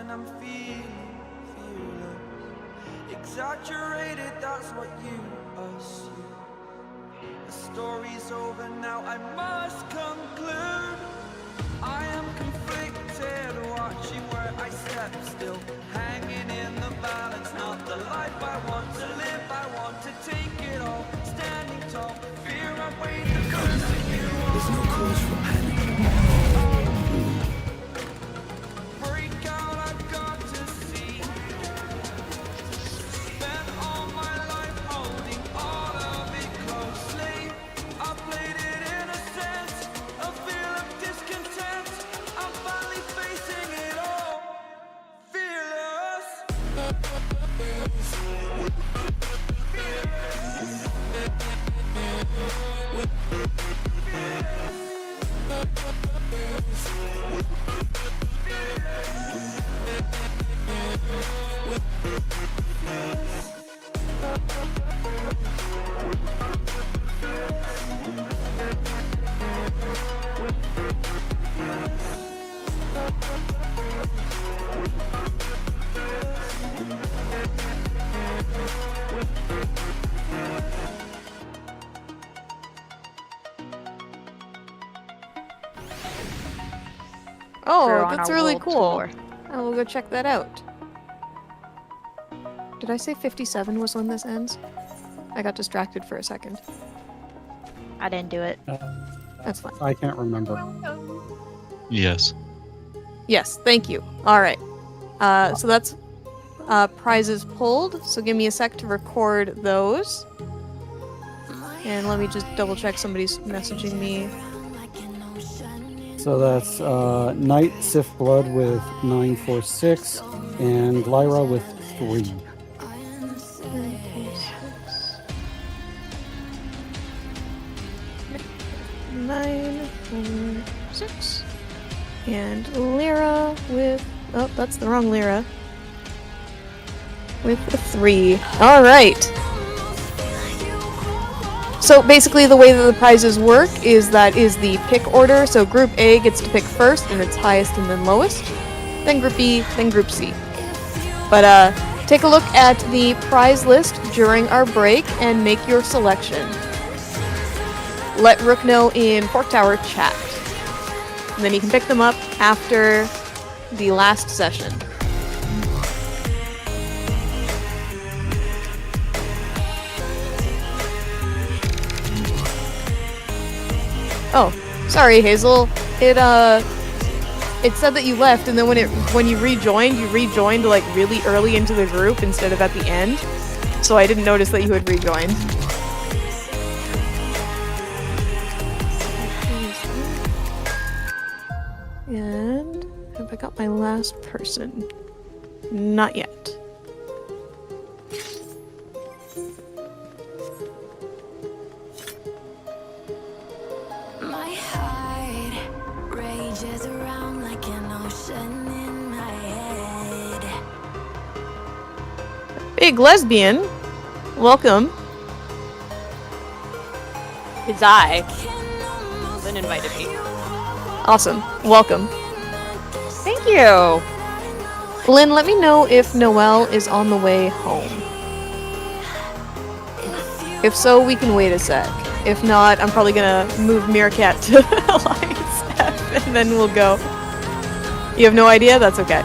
and I'm feeling fearless. Exaggerated, that's what you assume. The story's over now, I must conclude. I am conflicted, watching where I step still, hanging in the balance, not the life I want to live. I want to take it all, standing tall, fear outweighs the person you are. There's no cause for panic. Break out, I've got to see. Spent all my life holding all of it closely. I played it in a sense, a feel of discontent. I'm finally facing it all, fearless. Oh, that's really cool. I will go check that out. Did I say 57 was when this ends? I got distracted for a second. I didn't do it. That's fine. I can't remember. Yes. Yes, thank you. Alright. So that's prizes pulled, so give me a sec to record those. And let me just double check somebody's messaging me. So that's Knight Sif Blood with 946 and Lyra with 3. 946. And Lyra with... Oh, that's the wrong Lyra. With a 3. Alright. So basically the way that the prizes work is that is the pick order. So Group A gets to pick first and it's highest and then lowest. Then Group B, then Group C. But take a look at the prize list during our break and make your selection. Let Rook know in Fork Tower chat. And then you can pick them up after the last session. Oh, sorry, Hazel. It said that you left, and then when you rejoined like really early into the group instead of at the end. So I didn't notice that you had rejoined. And have I got my last person? Not yet. My heart rages around like an ocean in my head. Big lesbian, welcome. It's I. Lynn invited me. Awesome, welcome. Thank you. Lynn, let me know if Noelle is on the way home. If so, we can wait a sec. If not, I'm probably gonna move Meerkat to Alliance F and then we'll go. You have no idea? That's okay.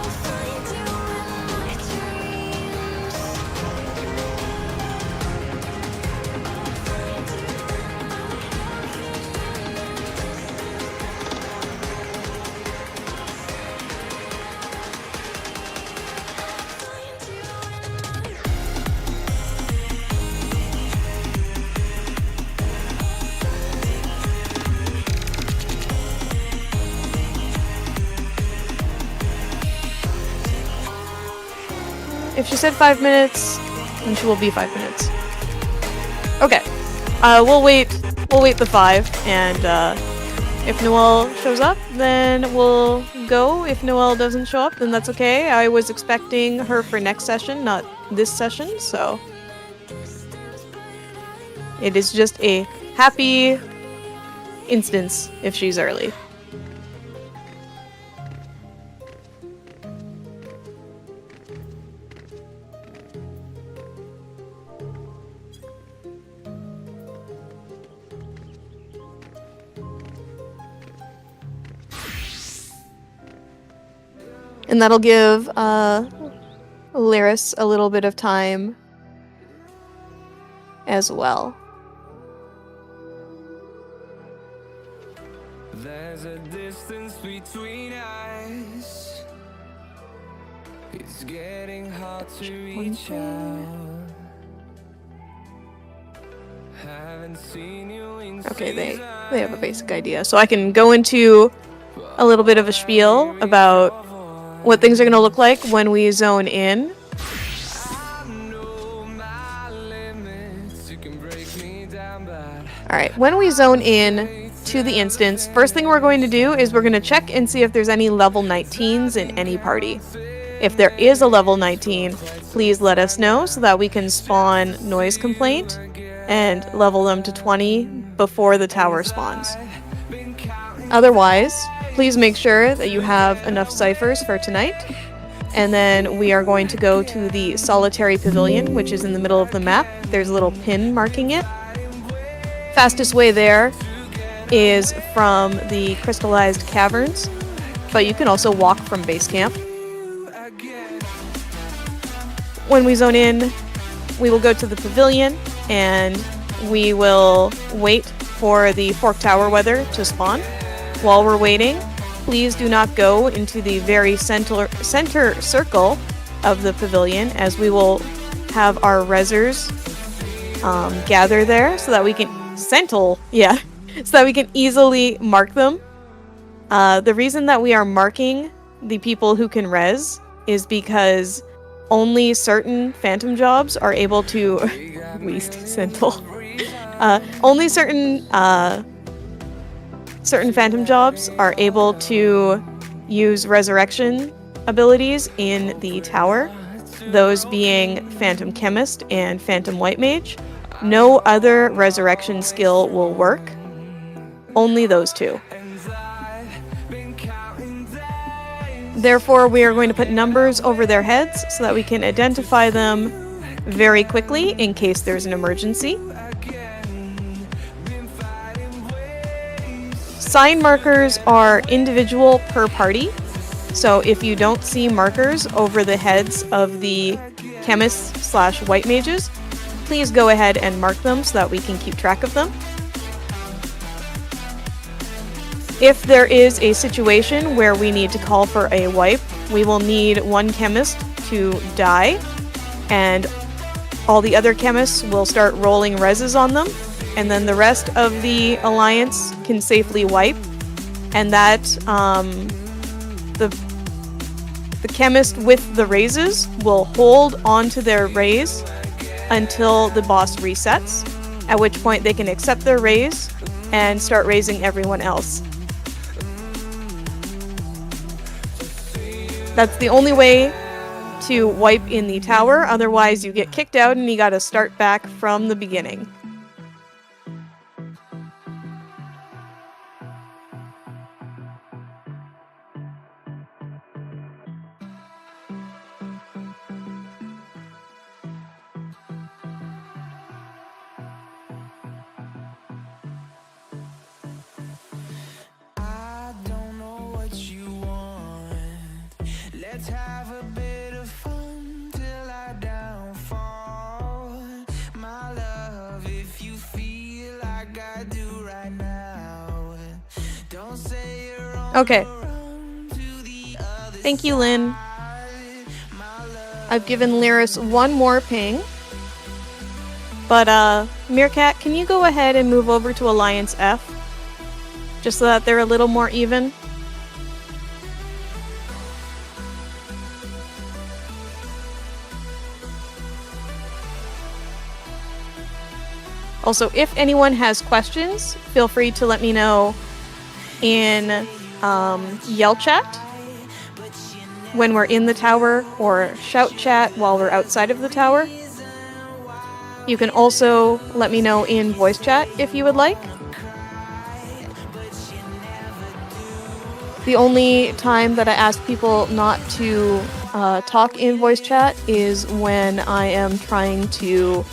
If she said 5 minutes, then she will be 5 minutes. Okay. We'll wait the 5, and if Noelle shows up, then we'll go. If Noelle doesn't show up, then that's okay. I was expecting her for next session, not this session, so it is just a happy instance if she's early. And that'll give Lyris a little bit of time as well. There's a distance between us. It's getting hard to reach out. Haven't seen you in Okay, they have a basic idea. So I can go into a little bit of a spiel about what things are going to look like when we zone in. Alright, when we zone in to the instance, first thing we're going to do is we're going to check and see if there's any level 19s in any party. If there is a level 19, please let us know so that we can spawn Noise Complaint and level them to 20 before the tower spawns. Otherwise, please make sure that you have enough ciphers for tonight. And then we are going to go to the Solitary Pavilion, which is in the middle of the map. There's a little pin marking it. Fastest way there is from the Crystallized Caverns, but you can also walk from base camp. When we zone in, we will go to the pavilion and we will wait for the Fork Tower weather to spawn. While we're waiting, please do not go into the very center circle of the pavilion, as we will have our rezzers gather there so that we can so that we can easily mark them. The reason that we are marking the people who can res is because only certain phantom jobs are able to only certain phantom jobs are able to use resurrection abilities in the tower, those being Phantom Chemist and Phantom White Mage. No other resurrection skill will work. Only those two. Therefore, we are going to put numbers over their heads so that we can identify them very quickly in case there's an emergency. Sign markers are individual per party. So if you don't see markers over the heads of the chemists / white mages, please go ahead and mark them so that we can keep track of them. If there is a situation where we need to call for a wipe, we will need one chemist to die, and all the other chemists will start rolling reses on them, and then the rest of the alliance can safely wipe, and that the chemist with the raises will hold onto their raise until the boss resets, at which point they can accept their raise and start raising everyone else. That's the only way to wipe in the tower, otherwise you get kicked out and you gotta start back from the beginning. Let's have a bit of fun till I downfall. My love, if you feel like I do right now, don't say you're on Okay. to the other Thank you, Lynn. side. My love, I've given Lyris one more ping. But, Meerkat, can you go ahead and move over to Alliance F? Just so that they're a little more even. Also, if anyone has questions, feel free to let me know in Yell Chat when we're in the tower, or Shout Chat while we're outside of the tower. You can also let me know in voice chat if you would like. The only time that I ask people not to talk in voice chat is when I am trying to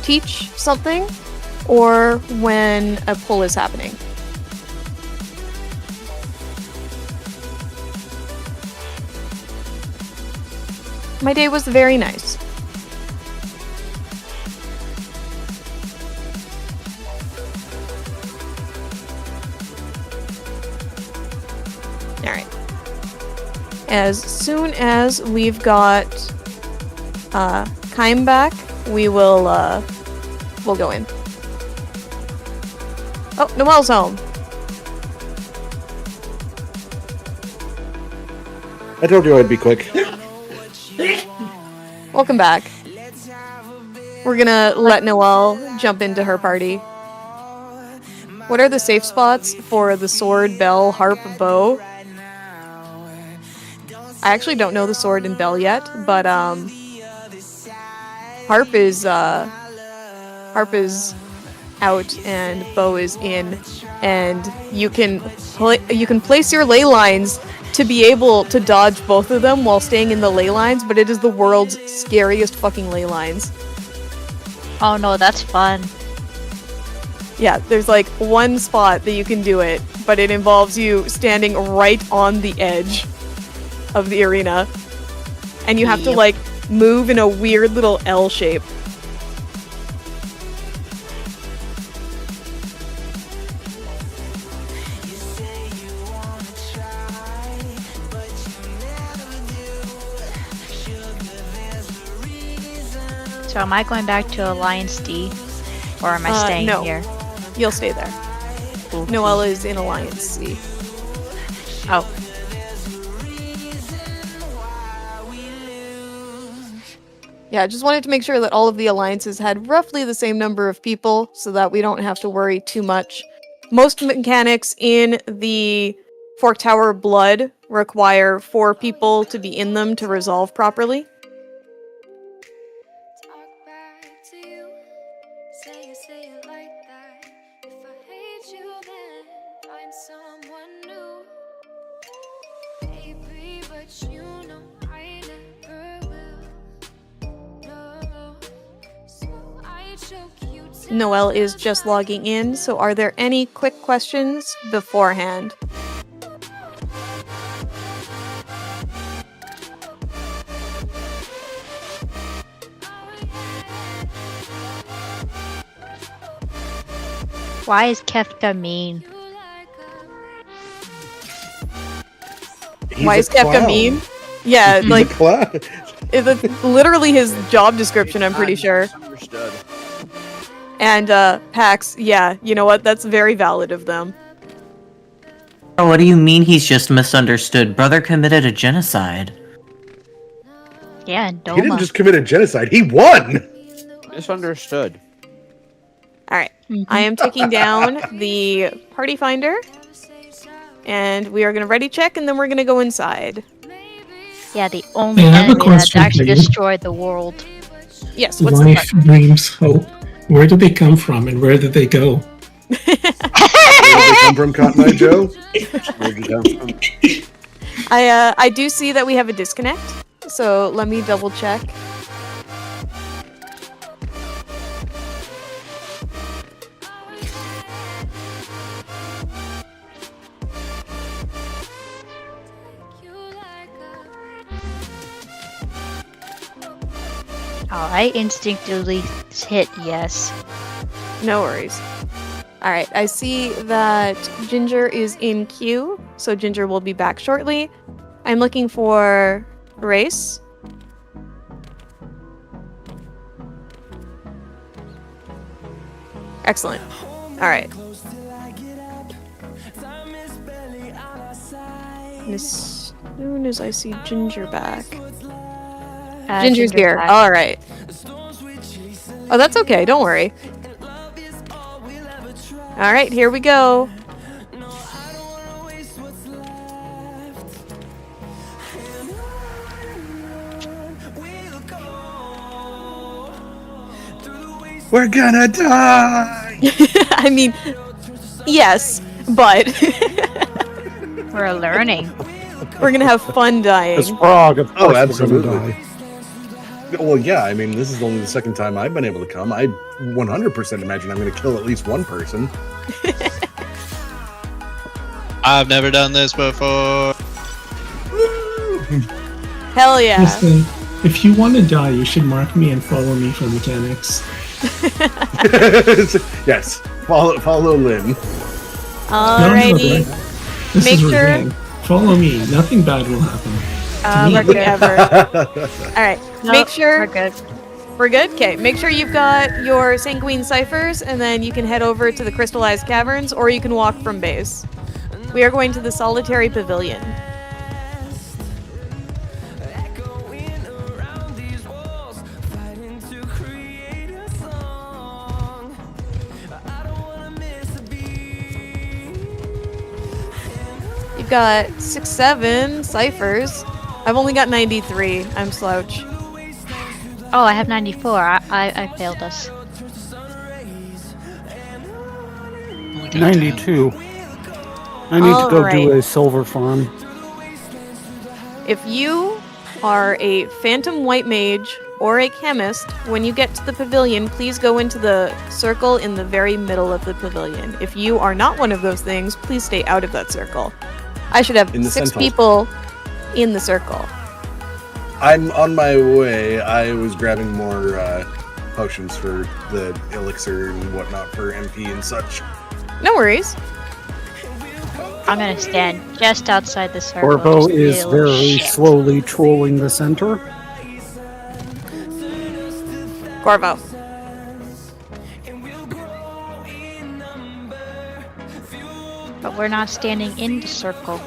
teach something, or when a pull is happening. My day was very nice. Alright. As soon as we've got Kaim back, we'll go in. Oh, Noelle's home. I told you I'd be quick. Welcome back. We're gonna let Noelle jump into her party. What are the safe spots for the sword, bell, harp, bow? I actually don't know the sword and bell yet, but harp is out and bow is in, and you can place your ley lines to be able to dodge both of them while staying in the ley lines, but it is the world's scariest fucking ley lines. Oh no, that's fun. Yeah, there's like one spot that you can do it, but it involves you standing right on the edge of the arena, and you have to like move in a weird little L shape. So am I going back to Alliance D? Or am I staying no. here? You'll stay there. Noelle is in Alliance C. Oh. Yeah, I just wanted to make sure that all of the alliances had roughly the same number of people so that we don't have to worry too much. Most mechanics in the Fork Tower Blood require 4 people to be in them to resolve properly. Talk back to you. Say it like that. If I hate you, then find someone new. Baby, but you know I never will. No. So I choke you till Noelle is just logging in, so are there any quick questions beforehand? Why is Kefka mean? Why is Kefka mean? Yeah, He's like, a clown. it's literally his job description, I'm pretty sure. Understood. And, Pax, yeah, you know what? That's very valid of them. Oh, what do you mean he's just misunderstood? Brother committed a genocide. Yeah, and Doma. He didn't just commit a genocide. He won. Misunderstood. Alright, I am taking down the party finder. And we are going to ready check, and then we're going to go inside. Yeah, the only I have a enemy that's question actually for you. destroyed the world. Yes, what's the Life, question? dreams, hope. Where did they come from and where did they go? Where did they come from, Cotton Eye Joe? Where'd you come from? I do see that we have a disconnect, so let me double check. Oh, I instinctively hit yes. No worries. Alright, I see that Ginger is in queue, so Ginger will be back shortly. I'm looking for Race. Excellent. Alright. And as soon as I see Ginger back. Ginger's here. back. Alright. Oh, that's okay. Don't worry. Alright, here we go. We're gonna die. I mean, yes, but We're learning. we're gonna have fun dying. As Frog, of Oh, course, absolutely. we're gonna die. Well, yeah. I mean, this is only the second time I've been able to come. I 100% imagine I'm going to kill at least one person. I've never done this before. Hell yeah. Listen, If you want to die, you should mark me and follow me for mechanics. Yes. Follow Lynn. Alrighty. This Make is sure- rigging. Follow me. Nothing bad will happen. To me. We're good. Whatever. Alright. Nope, Make sure we're good. we're good? Okay. Make sure you've got your sanguine ciphers, and then you can head over to the crystallized caverns, or you can walk from base. We are going to the solitary pavilion. Echoing around these walls, fighting to create a song. I don't wanna miss a beat. You've got 6, 7 ciphers. I've only got 93. I'm slouch. Oh, I have 94. I failed us. 92. I need to go do Alright. a silver farm. If you are a phantom white mage or a chemist, when you get to the pavilion, please go into the circle in the very middle of the pavilion. If you are not one of those things, please stay out of that circle. I should have In the 6 central. people in the circle. I'm on my way. I was grabbing more potions for the elixir and whatnot for MP and such. No worries. I'm gonna stand just outside the circle. Corvo just is real very shit. slowly trolling the center. Corvo. But we're not standing in the circle.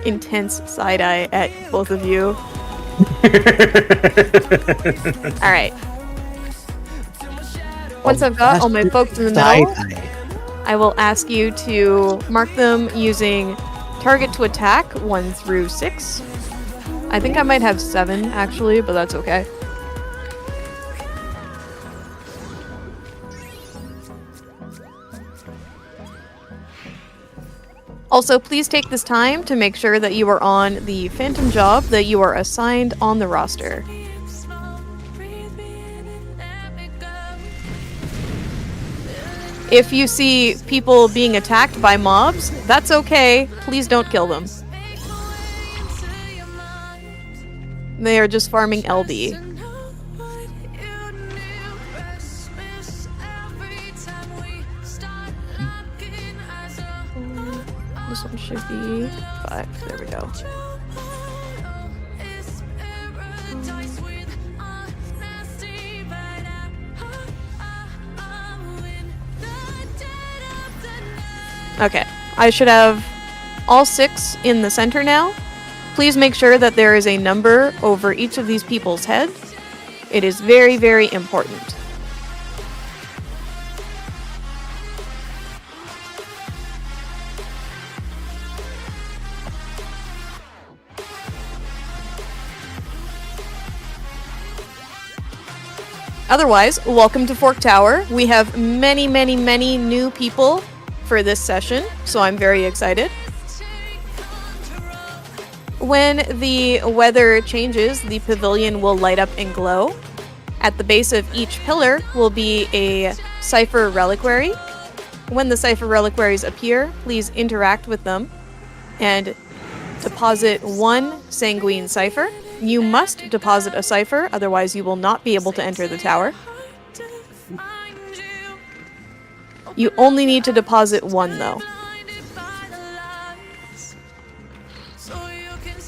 Intense side eye at both of you. Alright. Once I've got all my folks in the middle, I will ask you to mark them using target to attack 1 through 6. I think I might have 7 actually, but that's okay. Also, please take this time to make sure that you are on the phantom job that you are assigned on the roster. If you see people being attacked by mobs, that's okay. Please don't kill them. They are just farming LB. This one should be 5. There we go. Okay, I should have all 6 in the center now. Please make sure that there is a number over each of these people's heads. It is very, very important. Otherwise, welcome to Fork Tower. We have many, many, many new people for this session, so I'm very excited. When the weather changes, the pavilion will light up and glow. At the base of each pillar will be a cipher reliquary. When the cipher reliquaries appear, please interact with them and deposit 1 sanguine cipher. You must deposit a cipher, otherwise you will not be able to enter the tower. You only need to deposit 1 though.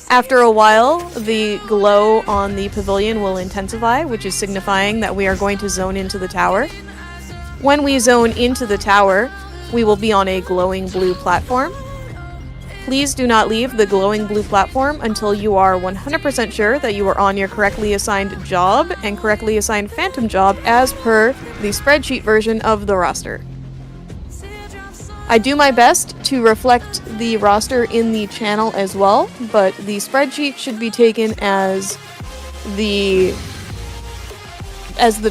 After a while, the glow on the pavilion will intensify, which is signifying that we are going to zone into the tower. When we zone into the tower, we will be on a glowing blue platform. Please do not leave the glowing blue platform until you are 100% sure that you are on your correctly assigned job and correctly assigned phantom job as per the spreadsheet version of the roster. I do my best to reflect the roster in the channel as well, but the spreadsheet should be taken as the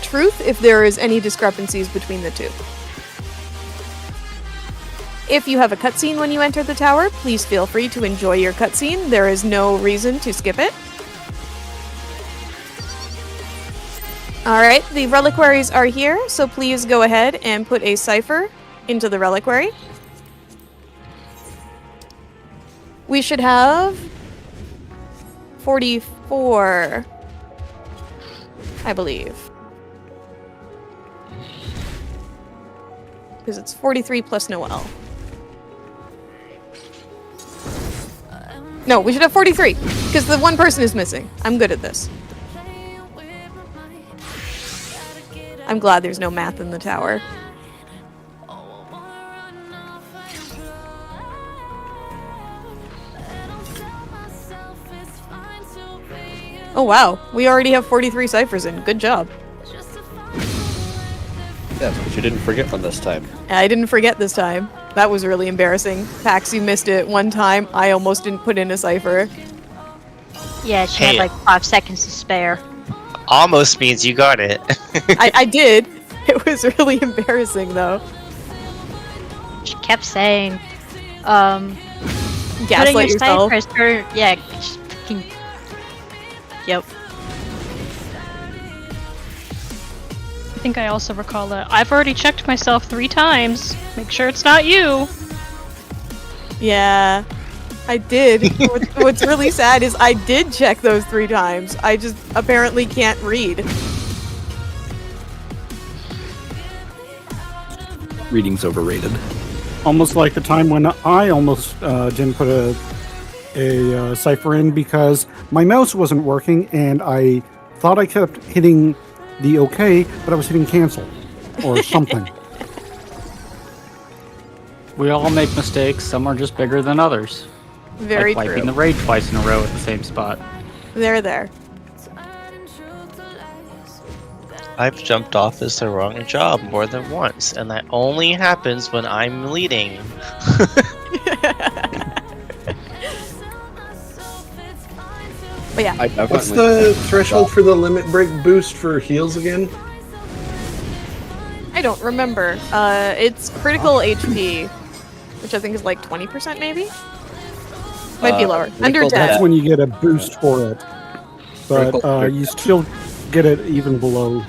truth if there is any discrepancies between the two. If you have a cutscene when you enter the tower, please feel free to enjoy your cutscene. There is no reason to skip it. Alright, the reliquaries are here, so please go ahead and put a cipher into the reliquary. We should have 44, I believe. Because it's 43 plus Noel. No, we should have 43, because the one person is missing. I'm good at this. I'm glad there's no math in the tower. Oh wow, we already have 43 ciphers in. Good job. Yes, but you didn't forget one this time. I didn't forget this time. That was really embarrassing. Pax, you missed it one time. I almost didn't put in a cipher. Yeah, she had like 5 seconds to spare. Almost means you got it. I did. It was really embarrassing though. She kept saying, putting Gaslight your yourself. ciphers for, yeah, just fucking, yep. I think I also recall that I've already checked myself 3 times. Make sure it's not you. Yeah, I did. What's really sad is I did check those 3 times. I just apparently can't read. Reading's overrated. Almost like the time when I almost didn't put a cipher in because my mouse wasn't working and I thought I kept hitting the OK, but I was hitting cancel or something. We all make mistakes. Some are just bigger than others. Very like wiping true. the raid twice in a row at the same spot. There. I've jumped off as the wrong job more than once, and that only happens when I'm leading. But yeah. What's the threshold for the limit break boost for heals again? I don't remember. It's critical HP, which I think is like 20% maybe? Might be lower. Under 10. That's when you get a boost for it. But you still get it even below,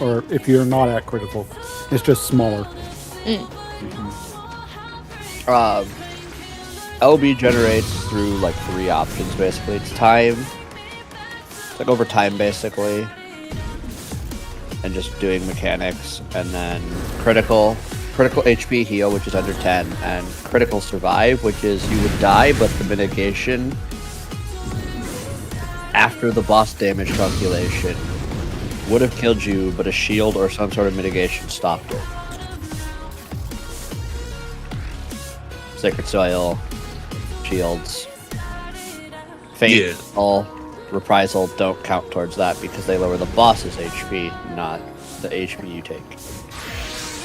or if you're not at critical. It's just smaller. LB generates through like 3 options basically. It's time. It's like over time basically. And just doing mechanics. And then critical HP heal, which is under 10. And critical survive, which is you would die, but the mitigation after the boss damage calculation would have killed you, but a shield or some sort of mitigation stopped it. Sacred Soil, shields, Fate, all reprisal don't count towards that because they lower the boss's HP, not the HP you take.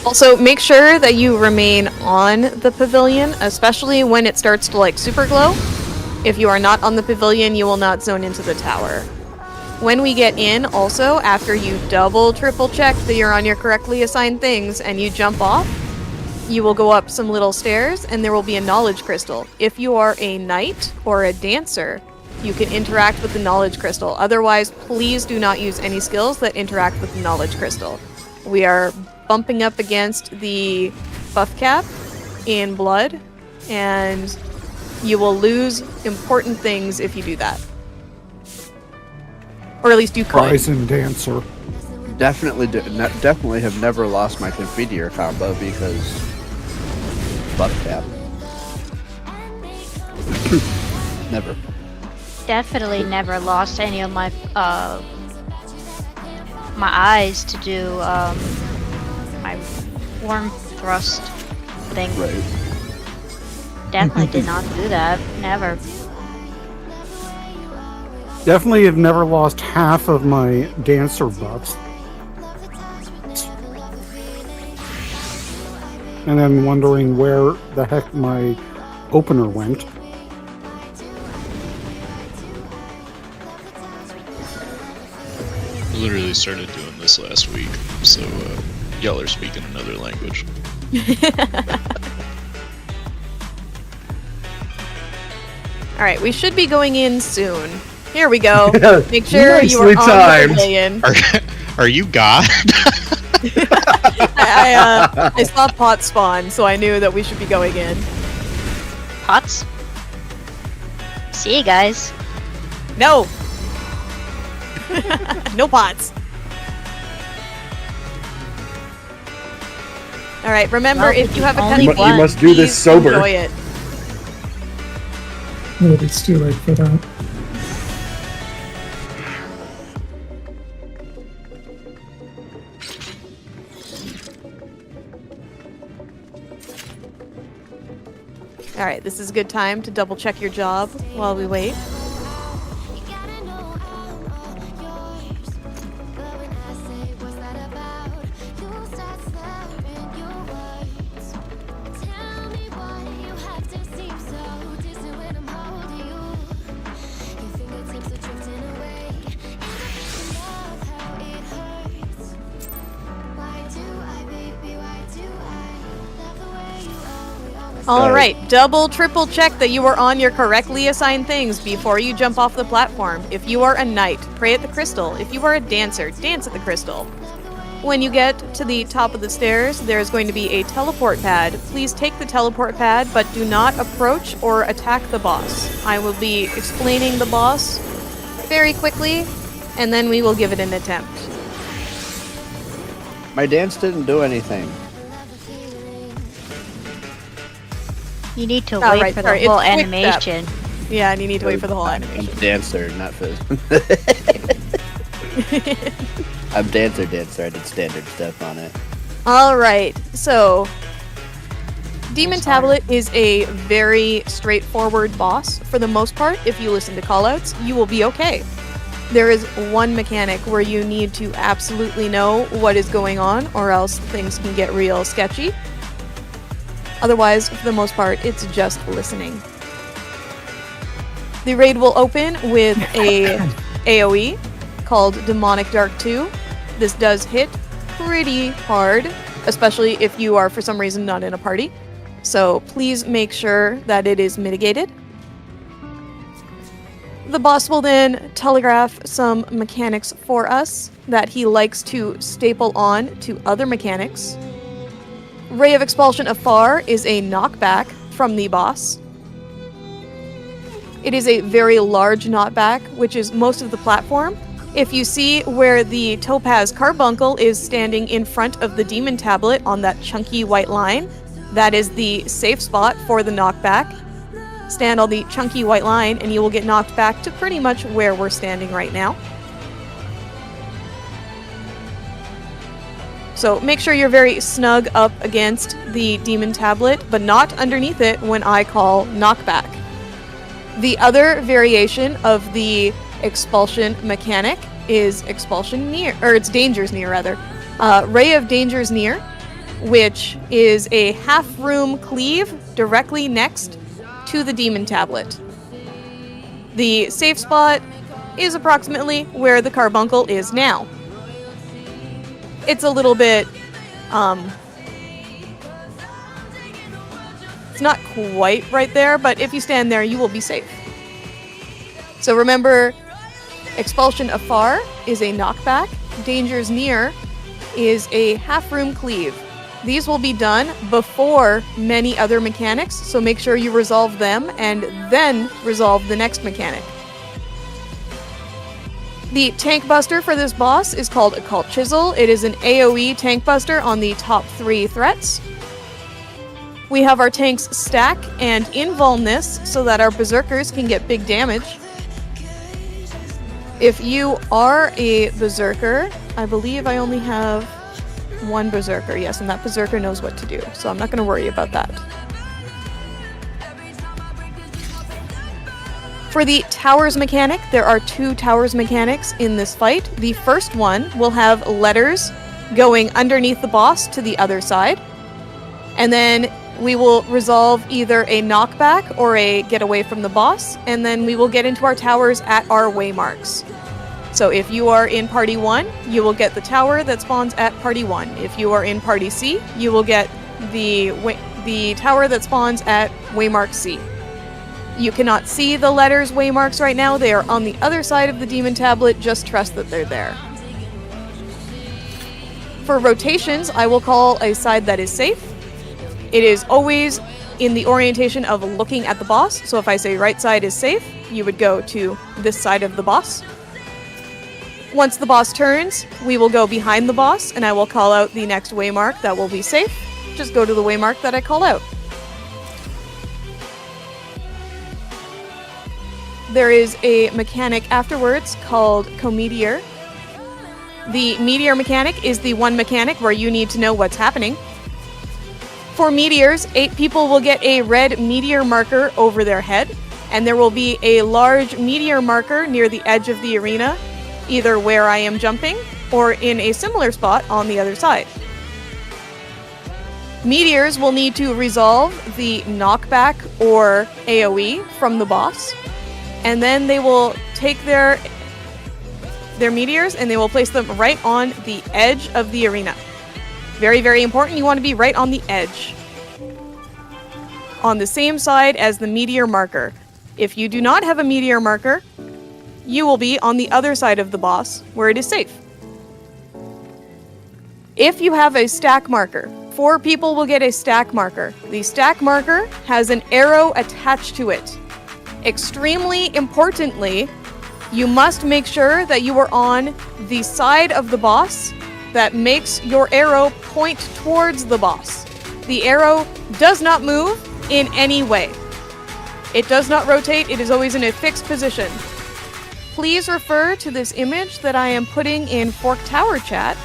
Also, make sure that you remain on the pavilion, especially when it starts to like super glow. If you are not on the pavilion, you will not zone into the tower. When we get in, also, after you triple check that you're on your correctly assigned things and you jump off, you will go up some little stairs and there will be a knowledge crystal. If you are a knight or a dancer, you can interact with the knowledge crystal. Otherwise, please do not use any skills that interact with the knowledge crystal. We are bumping up against the buff cap in blood, and you will lose important things if you do that. Or at least you could. Ryzen Dancer. Definitely have never lost my Confidier combo because buff cap. Never. Definitely never lost any of my my eyes to do my warm thrust thing. Right. Definitely did not do that. Never. Definitely have never lost half of my dancer buffs. And then wondering where the heck my opener went. Literally started doing this last week, so y'all are speaking another language. Alright, we should be going in soon. Here we go. Make sure you are Nicely on timed. the pavilion. Are you God? I saw pots spawn, so I knew that we should be going in. Pots? See you guys. No! No pots. Alright, remember, Well, if you have a only pet, one. You must do this please sober. enjoy it. Oh, it's too late for that. Alright, this is a good time to double check your job while we wait. Alright, double, triple check that you are on your correctly assigned things before you jump off the platform. If you are a knight, pray at the crystal. If you are a dancer, dance at the crystal. When you get to the top of the stairs, there is going to be a teleport pad. Please take the teleport pad, but do not approach or attack the boss. I will be explaining the boss very quickly, and then we will give it an attempt. My dance didn't do anything. You need to Oh, wait right, for sorry, the whole it's quick animation. Yeah, and you need to wait for the whole I'm animation. dancer, not fizz. I'm dancer. I did standard stuff on it. Alright, so Demon Tablet is a very straightforward boss for the most part. If you listen to callouts, you will be okay. There is one mechanic where you need to absolutely know what is going on, or else things can get real sketchy. Otherwise, for the most part, it's just listening. The raid will open with a AoE called Demonic Dark 2. This does hit pretty hard, especially if you are for some reason not in a party. So please make sure that it is mitigated. The boss will then telegraph some mechanics for us that he likes to staple on to other mechanics. Ray of Expulsion Afar is a knockback from the boss. It is a very large knockback, which is most of the platform. If you see where the Topaz Carbuncle is standing in front of the Demon Tablet on that chunky white line, that is the safe spot for the knockback. Stand on the chunky white line and you will get knocked back to pretty much where we're standing right now. So make sure you're very snug up against the Demon Tablet, but not underneath it when I call knockback. The other variation of the expulsion mechanic is expulsion near, or it's dangers near rather. Ray of Dangers Near, which is a half-room cleave directly next to the Demon Tablet. The safe spot is approximately where the Carbuncle is now. It's a little bit, it's not quite right there, but if you stand there, you will be safe. So remember, Expulsion Afar is a knockback, Dangers Near is a half-room cleave. These will be done before many other mechanics, so make sure you resolve them and then resolve the next mechanic. The tank buster for this boss is called Occult Chisel. It is an AoE tank buster on the top 3 threats. We have our tanks stack and invuln this so that our berserkers can get big damage. If you are a berserker, I believe I only have one berserker, yes, and that berserker knows what to do, so I'm not going to worry about that. For the towers mechanic, there are 2 towers mechanics in this fight. The first one will have letters going underneath the boss to the other side. And then we will resolve either a knockback or a get away from the boss, and then we will get into our towers at our waymarks. So if you are in Party 1, you will get the tower that spawns at Party 1. If you are in Party C, you will get the tower that spawns at Waymark C. You cannot see the letters waymarks right now. They are on the other side of the Demon Tablet. Just trust that they're there. For rotations, I will call a side that is safe. It is always in the orientation of looking at the boss. So if I say right side is safe, you would go to this side of the boss. Once the boss turns, we will go behind the boss, and I will call out the next waymark that will be safe. Just go to the waymark that I call out. There is a mechanic afterwards called Co-Meteor. The Meteor mechanic is the one mechanic where you need to know what's happening. For meteors, 8 people will get a red meteor marker over their head, and there will be a large meteor marker near the edge of the arena, either where I am jumping or in a similar spot on the other side. Meteors will need to resolve the knockback or AoE from the boss, and then they will take their meteors and they will place them right on the edge of the arena. Very, very important, you want to be right on the edge. On the same side as the meteor marker. If you do not have a meteor marker, you will be on the other side of the boss, where it is safe. If you have a stack marker, 4 people will get a stack marker. The stack marker has an arrow attached to it. Extremely importantly, you must make sure that you are on the side of the boss that makes your arrow point towards the boss. The arrow does not move in any way. It does not rotate, it is always in a fixed position. Please refer to this image that I am putting in Fork Tower chat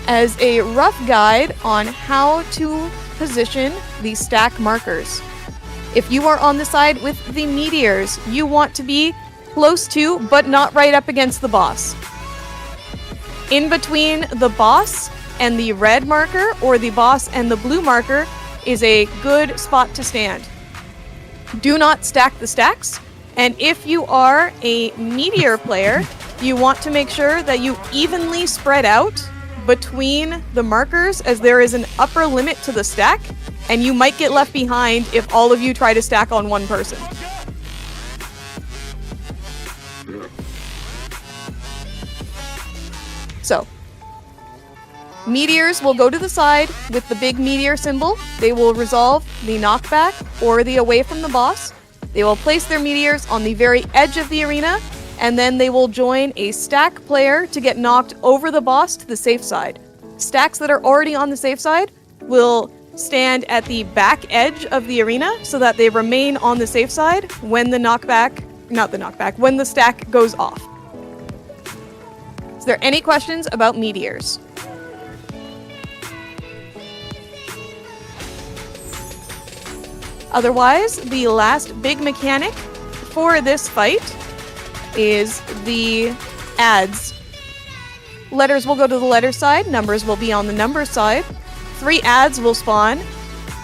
as a rough guide on how to position the stack markers. If you are on the side with the meteors, you want to be close to, but not right up against the boss. In between the boss and the red marker, or the boss and the blue marker, is a good spot to stand. Do not stack the stacks, and if you are a meteor player, you want to make sure that you evenly spread out between the markers, as there is an upper limit to the stack, and you might get left behind if all of you try to stack on one person. So, meteors will go to the side with the big meteor symbol. They will resolve the knockback or the away from the boss. They will place their meteors on the very edge of the arena, and then they will join a stack player to get knocked over the boss to the safe side. Stacks that are already on the safe side will stand at the back edge of the arena so that they remain on the safe side when when the stack goes off. Is there any questions about meteors? Otherwise, the last big mechanic for this fight is the adds. Letters will go to the letter side, numbers will be on the number side. 3 adds will spawn.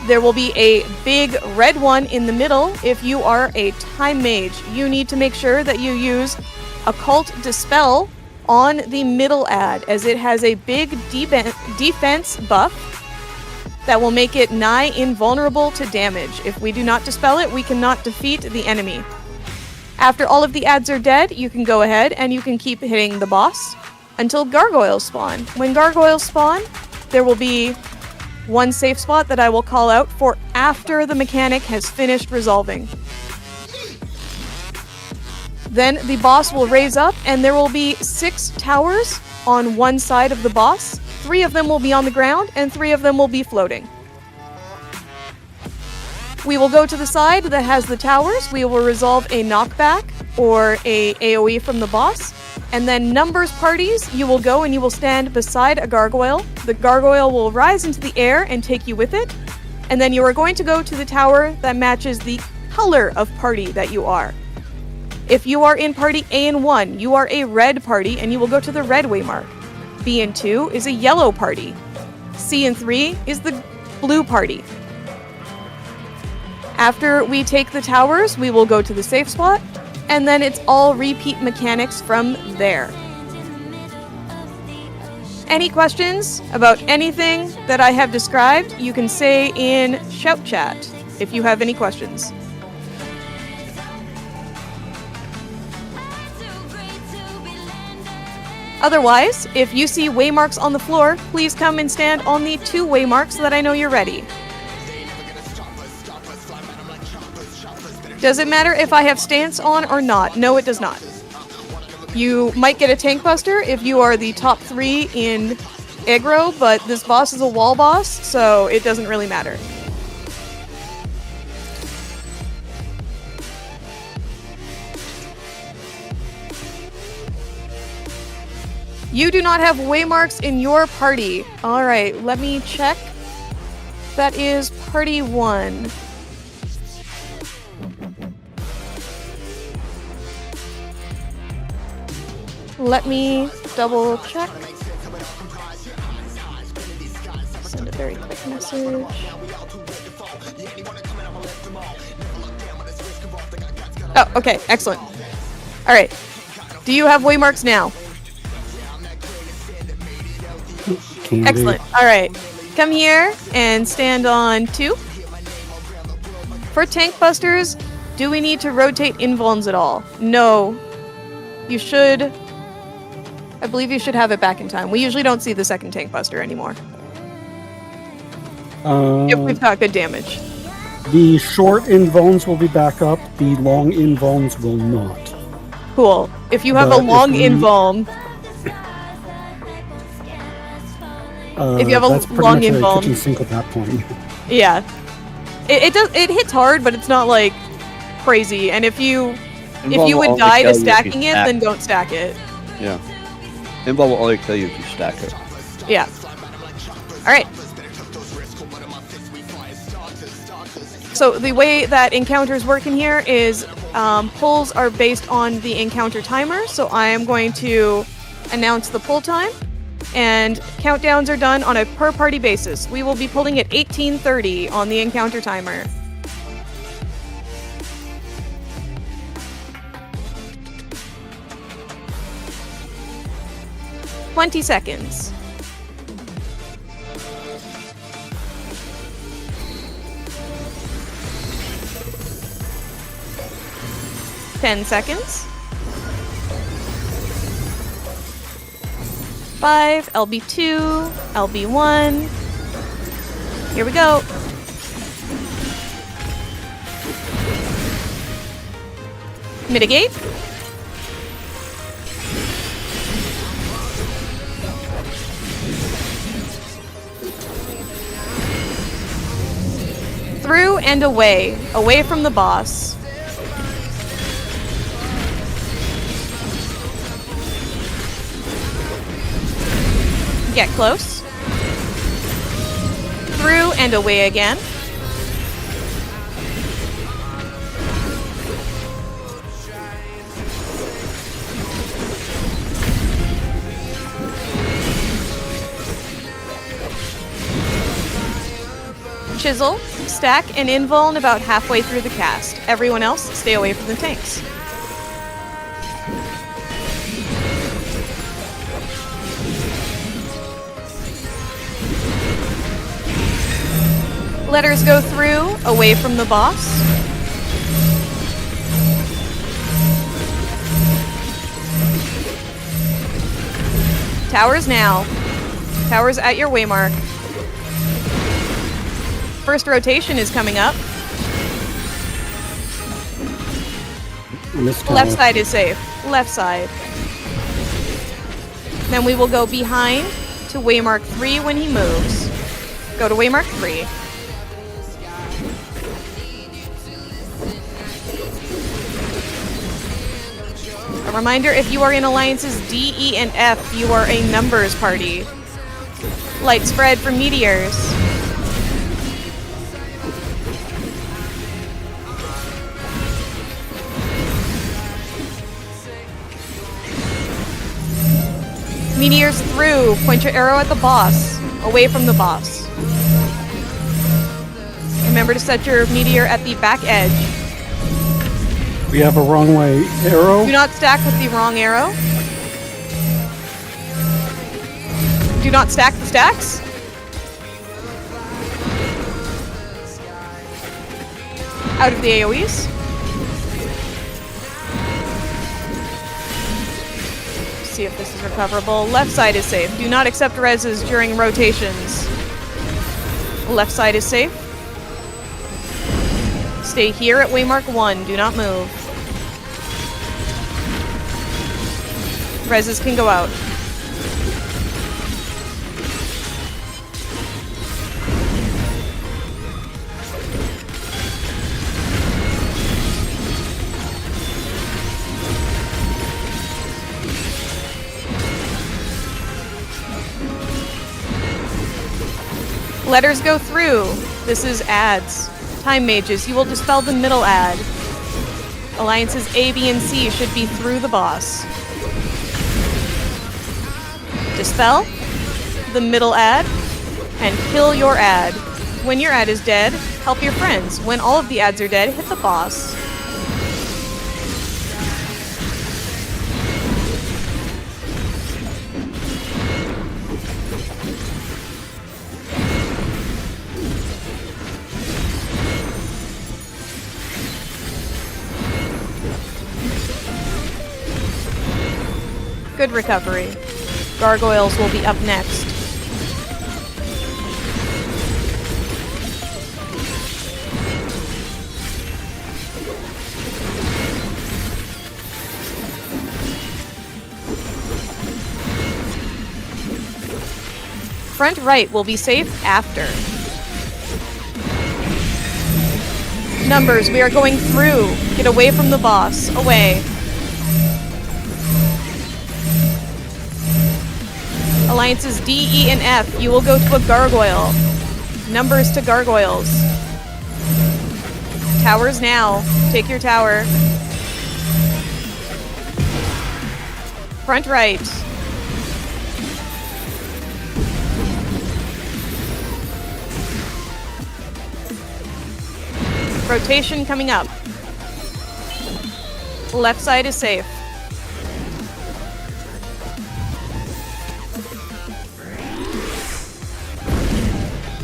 There will be a big red one in the middle. If you are a time mage, you need to make sure that you use Occult Dispel on the middle add, as it has a big defense buff that will make it nigh invulnerable to damage. If we do not dispel it, we cannot defeat the enemy. After all of the adds are dead, you can go ahead and you can keep hitting the boss until gargoyles spawn. When gargoyles spawn, there will be one safe spot that I will call out for after the mechanic has finished resolving. Then the boss will raise up, and there will be 6 towers on one side of the boss. 3 of them will be on the ground, and 3 of them will be floating. We will go to the side that has the towers. We will resolve a knockback or a AoE from the boss. And then numbers parties, you will go and you will stand beside a gargoyle. The gargoyle will rise into the air and take you with it. And then you are going to go to the tower that matches the color of party that you are. If you are in party A and 1, you are a red party and you will go to the red waymark. B and 2 is a yellow party. C and 3 is the blue party. After we take the towers, we will go to the safe spot, and then it's all repeat mechanics from there. Any questions about anything that I have described, you can say in shout chat if you have any questions. Otherwise, if you see waymarks on the floor, please come and stand on the 2 waymarks so that I know you're ready. Does it matter if I have stance on or not? No, it does not. You might get a tank buster if you are the top 3 in aggro, but this boss is a wall boss, so it doesn't really matter. You do not have waymarks in your party. Alright, let me check. That is party 1. Let me double check. Send a very quick message. Oh, okay, excellent. Alright. Do you have waymarks now? Excellent. Alright. Come here and stand on 2. For tank busters, do we need to rotate invulns at all? No. You should... I believe you should have it back in time. We usually don't see the second tank buster anymore. If we've got good damage. The short invulns will be back up. The long invulns will not. Cool. If you have a long invuln... if you have a that's pretty long much invuln... a kitchen sink at that point. Yeah. It hits hard, but it's not, like, crazy. And if you would die to stacking it, then don't stack it. Yeah. Invul will only kill you if you stack it. Yeah. Alright. So the way that encounters work in here is pulls are based on the encounter timer. So I am going to announce the pull time. And countdowns are done on a per party basis. We will be pulling at 18:30 on the encounter timer. $20 seconds. $10 seconds. 5, LB2, LB1. Here we go. Mitigate. Through and away. Away from the boss. Get close. Through and away again. Chisel, stack, and invuln about halfway through the cast. Everyone else, stay away from the tanks. Letters go through, away from the boss. Towers now. Towers at your waymark. First rotation is coming up. Left side is safe. Left side. Then we will go behind to waymark 3 when he moves. Go to waymark 3. A reminder, if you are in alliances D, E, and F, you are a numbers party. Light spread for meteors. Meteors through. Point your arrow at the boss. Away from the boss. Remember to set your meteor at the back edge. We have a wrong way arrow. Do not stack with the wrong arrow. Do not stack the stacks. Out of the AoEs. See if this is recoverable. Left side is safe. Do not accept reses during rotations. Left side is safe. Stay here at waymark 1. Do not move. Reses can go out. Letters go through. This is ads. Time mages, you will dispel the middle ad. Alliances A, B, and C should be through the boss. Dispel the middle ad and kill your ad. When your ad is dead, help your friends. When all of the ads are dead, hit the boss. Good recovery. Gargoyles will be up next. Front right will be safe after. Numbers, we are going through. Get away from the boss. Away. Alliances D, E, and F, you will go to a gargoyle. Numbers to gargoyles. Towers now. Take your tower. Front right. Rotation coming up. Left side is safe.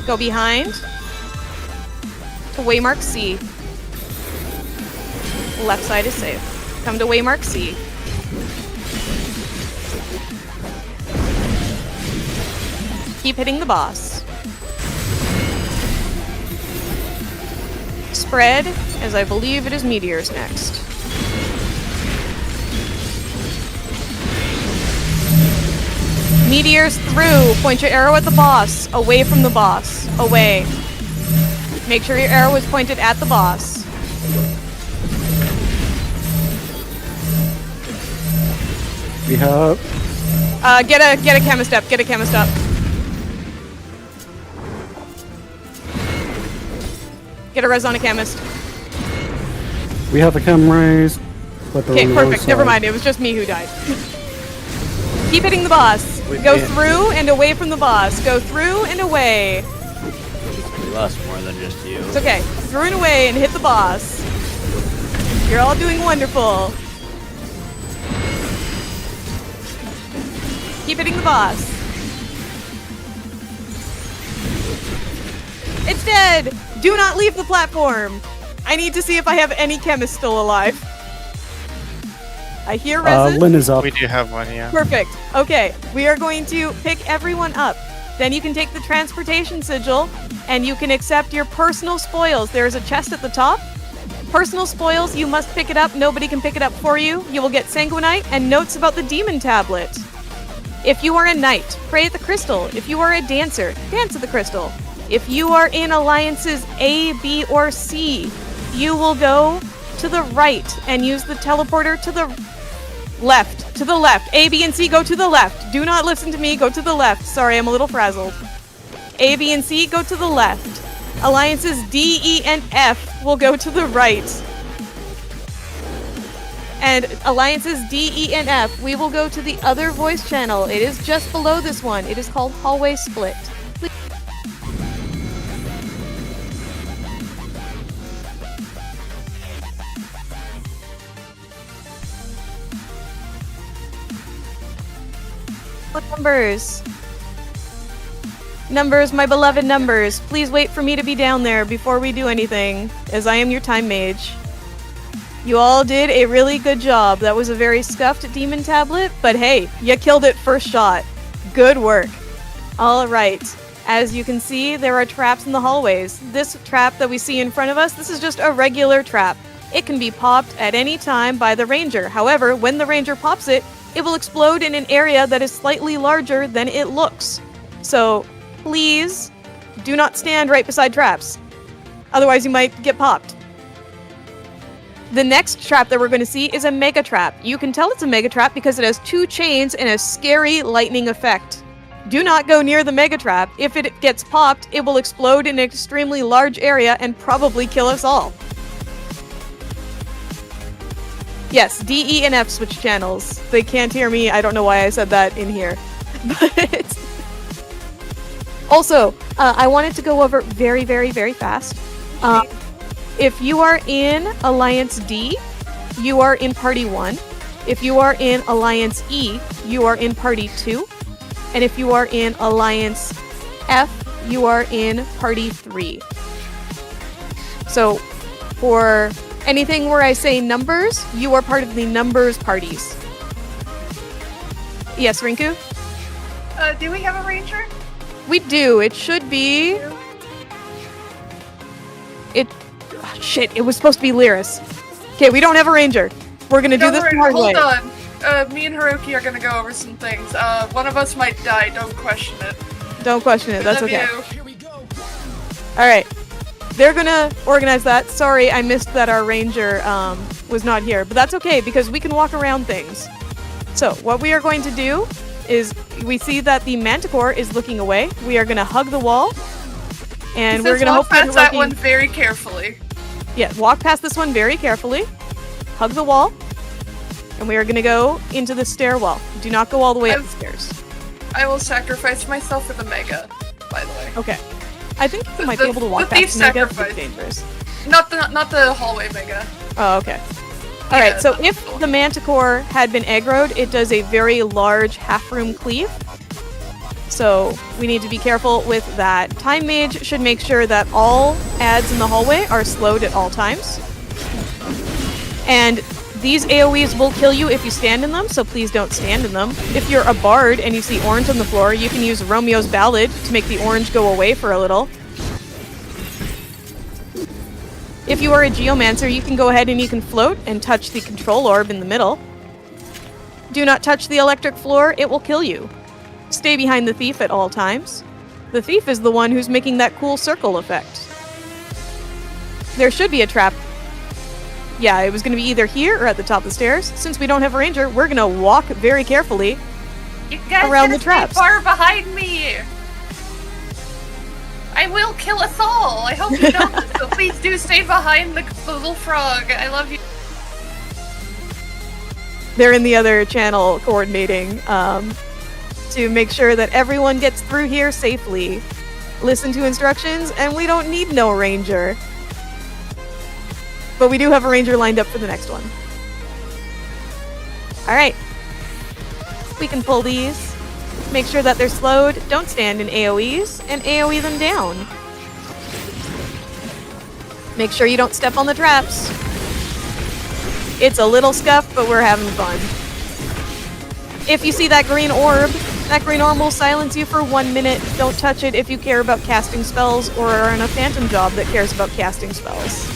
Go behind to waymark C. Left side is safe. Come to waymark C. Keep hitting the boss. Spread, as I believe it is meteors next. Meteors through. Point your arrow at the boss. Away from the boss. Away. Make sure your arrow is pointed at the boss. We have... Get a chemist up. Get a chemist up. Get a res on a chemist. We have a chem raise. But Okay, perfect. Never mind. It was just me who died. Keep hitting the boss. Go through and away from the boss. Go through and away. We lost more than just you. It's okay. Through and away and hit the boss. You're all doing wonderful. Keep hitting the boss. It's dead! Do not leave the platform! I need to see if I have any chemists still alive. I hear resin. Lynn is up. We do have one, yeah. Perfect. Okay, we are going to pick everyone up. Then you can take the transportation sigil, and you can accept your personal spoils. There is a chest at the top. Personal spoils, you must pick it up. Nobody can pick it up for you. You will get Sanguinite and notes about the demon tablet. If you are a knight, pray at the crystal. If you are a dancer, dance at the crystal. If you are in alliances A, B, or C, you will go to the right and use the teleporter to the left. To the left. A, B, and C, go to the left. Do not listen to me. Go to the left. Sorry, I'm a little frazzled. A, B, and C, go to the left. Alliances D, E, and F will go to the right. And alliances D, E, and F, we will go to the other voice channel. It is just below this one. It is called Hallway Split. Please. Numbers. Numbers, my beloved numbers. Please wait for me to be down there before we do anything, as I am your time mage. You all did a really good job. That was a very scuffed demon tablet, but hey, you killed it first shot. Good work. All right. As you can see, there are traps in the hallways. This trap that we see in front of us, this is just a regular trap. It can be popped at any time by the ranger. However, when the ranger pops it, it will explode in an area that is slightly larger than it looks. So, please do not stand right beside traps. Otherwise, you might get popped. The next trap that we're going to see is a mega trap. You can tell it's a mega trap because it has 2 chains and a scary lightning effect. Do not go near the mega trap. If it gets popped, it will explode in an extremely large area and probably kill us all. Yes, D, E, and F switch channels. They can't hear me. I don't know why I said that in here. But also, I wanted to go over very, very, very fast. If you are in Alliance D, you are in Party 1. If you are in Alliance E, you are in Party 2. And if you are in Alliance F, you are in Party 3. So, for anything where I say numbers, you are part of the numbers parties. Yes, Rinku? Do we have a ranger? We do. It should be... Shit, it was supposed to be Lyris. Okay, we don't have a ranger. We're gonna do this the hard way. Hold on. Me and Hiroki are gonna go over some things. One of us might die. Don't question it. Don't question it. That's Love okay. you. Alright. They're gonna organize that. Sorry, I missed that our ranger was not here. But that's okay, because we can walk around things. So, what we are going to do is, we see that the manticore is looking away. We are gonna hug the wall. And we're gonna walk hope past that one very carefully. Yeah, walk past this one very carefully. Hug the wall. And we are gonna go into the stairwell. Do not go all the way up the stairs. I will sacrifice myself for the mega, by the way. Okay. I think you might be able to walk past the mega, but it's dangerous. Not the hallway mega. Oh, okay. Alright, so if the manticore had been aggroed, it does a very large half-room cleave. So we need to be careful with that. Time Mage should make sure that all ads in the hallway are slowed at all times. And these AoEs will kill you if you stand in them, so please don't stand in them. If you're a bard and you see orange on the floor, you can use Romeo's Ballad to make the orange go away for a little. If you are a Geomancer, you can go ahead and you can float and touch the control orb in the middle. Do not touch the electric floor, it will kill you. Stay behind the thief at all times. The thief is the one who's making that cool circle effect. There should be a trap. Yeah, it was going to be either here or at the top of the stairs. Since we don't have a ranger, we're going to walk very carefully around the traps. Far behind me. I will kill us all. I hope you know this, so please do stay behind the little frog. I love you. They're in the other channel coordinating to make sure that everyone gets through here safely. Listen to instructions, and we don't need no ranger. But we do have a ranger lined up for the next one. Alright. We can pull these. Make sure that they're slowed. Don't stand in AoEs, and AoE them down. Make sure you don't step on the traps. It's a little scuffed, but we're having fun. If you see that green orb will silence you for 1 minute. Don't touch it if you care about casting spells or are in a phantom job that cares about casting spells.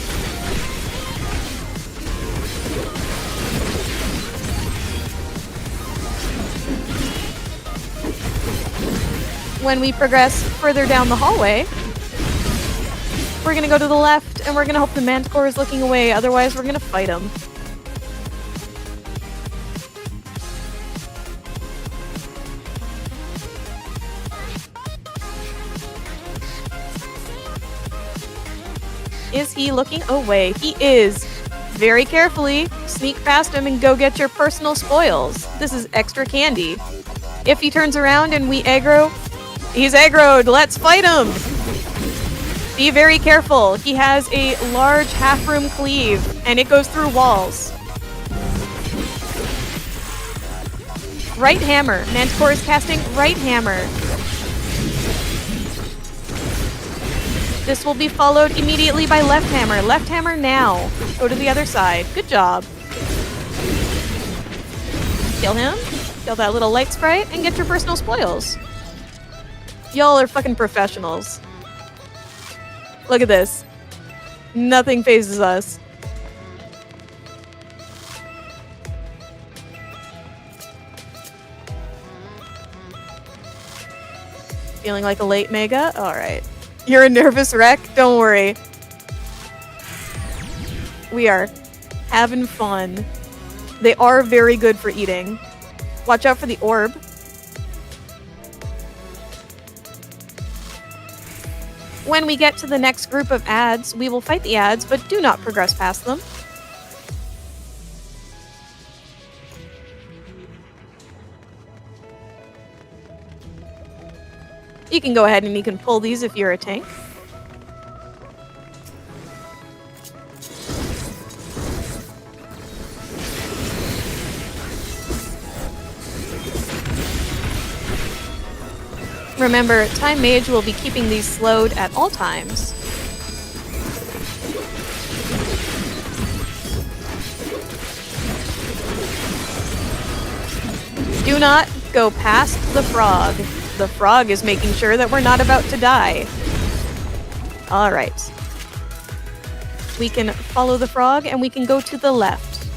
When we progress further down the hallway, we're gonna go to the left and we're gonna hope the manticore is looking away, otherwise we're gonna fight him. Is he looking away? He is. Very carefully, sneak past him and go get your personal spoils. This is extra candy. If he turns around and we aggro, he's aggroed. Let's fight him. Be very careful. He has a large half-room cleave, and it goes through walls. Right hammer. Manticore is casting right hammer. This will be followed immediately by left hammer. Left hammer now. Go to the other side. Good job. Kill him. Kill that little light sprite, and get your personal spoils. Y'all are fucking professionals. Look at this. Nothing phases us. Feeling like a late mega? Alright. You're a nervous wreck? Don't worry. We are having fun. They are very good for eating. Watch out for the orb. When we get to the next group of ads, we will fight the ads, but do not progress past them. You can go ahead and you can pull these if you're a tank. Remember, Time Mage will be keeping these slowed at all times. Do not go past the frog. The frog is making sure that we're not about to die. Alright. We can follow the frog and we can go to the left.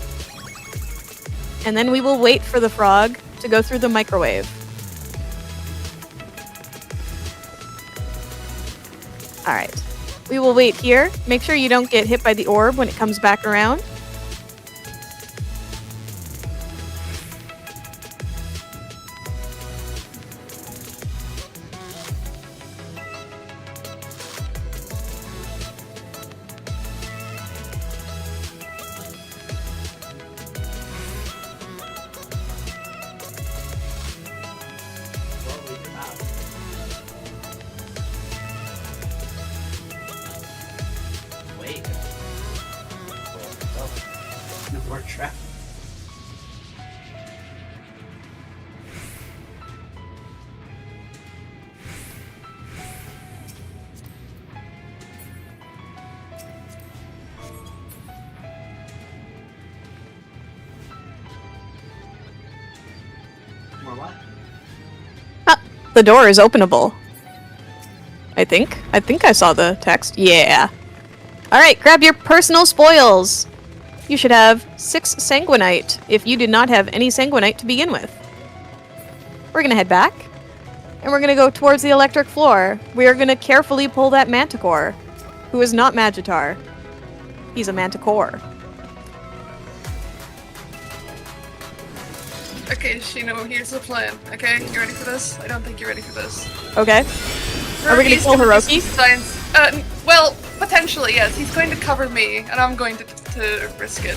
And then we will wait for the frog to go through the microwave. Alright. We will wait here. Make sure you don't get hit by the orb when it comes back around. The door is openable. I think I saw the text. Yeah. Alright, grab your personal spoils. You should have 6 sanguinite if you did not have any sanguinite to begin with. We're gonna head back. And we're gonna go towards the electric floor. We are gonna carefully pull that manticore, who is not Magitar. He's a manticore. Okay, Shino, here's the plan. Okay, you ready for this? I don't think you're ready for this. Okay. Are we gonna kill Hiroki? Well, potentially, yes. He's going to cover me, and I'm going to risk it.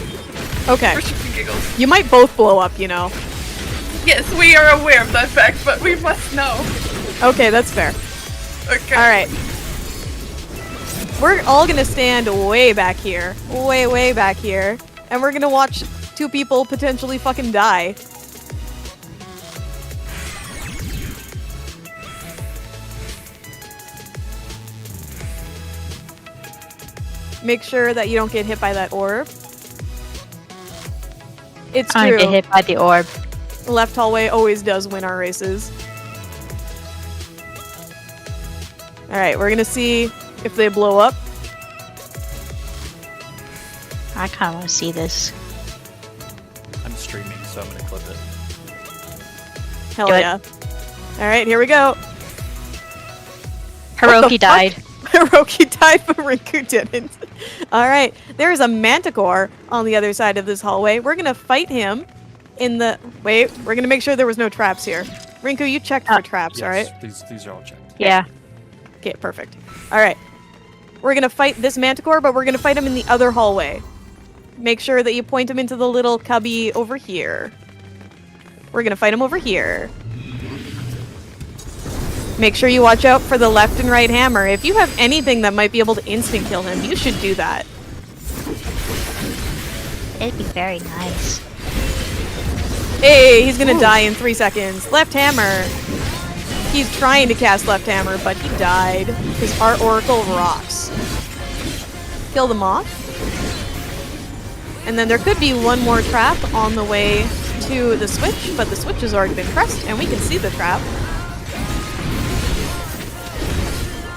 Okay. For shits and giggles. You might both blow up, you know. Yes, we are aware of that fact, but we must know. Okay, that's fair. Okay. Alright. We're all gonna stand way back here. Way back here. And we're gonna watch 2 people potentially fucking die. Make sure that you don't get hit by that orb. It's true. I get hit by the orb. Left hallway always does win our races. Alright, we're gonna see if they blow up. I kind of want to see this. I'm streaming, so I'm gonna clip it. Hell yeah. Alright, here we go. Hiroki died. Hiroki died, but Rinku didn't. Alright, there is a manticore on the other side of this hallway. We're gonna fight him in the... Wait, we're gonna make sure there was no traps here. Rinku, you checked for traps, alright? These are all checked. Yeah. Okay, perfect. Alright. We're gonna fight this manticore, but we're gonna fight him in the other hallway. Make sure that you point him into the little cubby over here. We're gonna fight him over here. Make sure you watch out for the left and right hammer. If you have anything that might be able to instant kill him, you should do that. It'd be very nice. Hey, he's gonna die in 3 seconds. Left hammer. He's trying to cast left hammer, but he died. Because our Oracle rocks. Kill them off. And then there could be one more trap on the way to the switch, but the switch has already been pressed, and we can see the trap.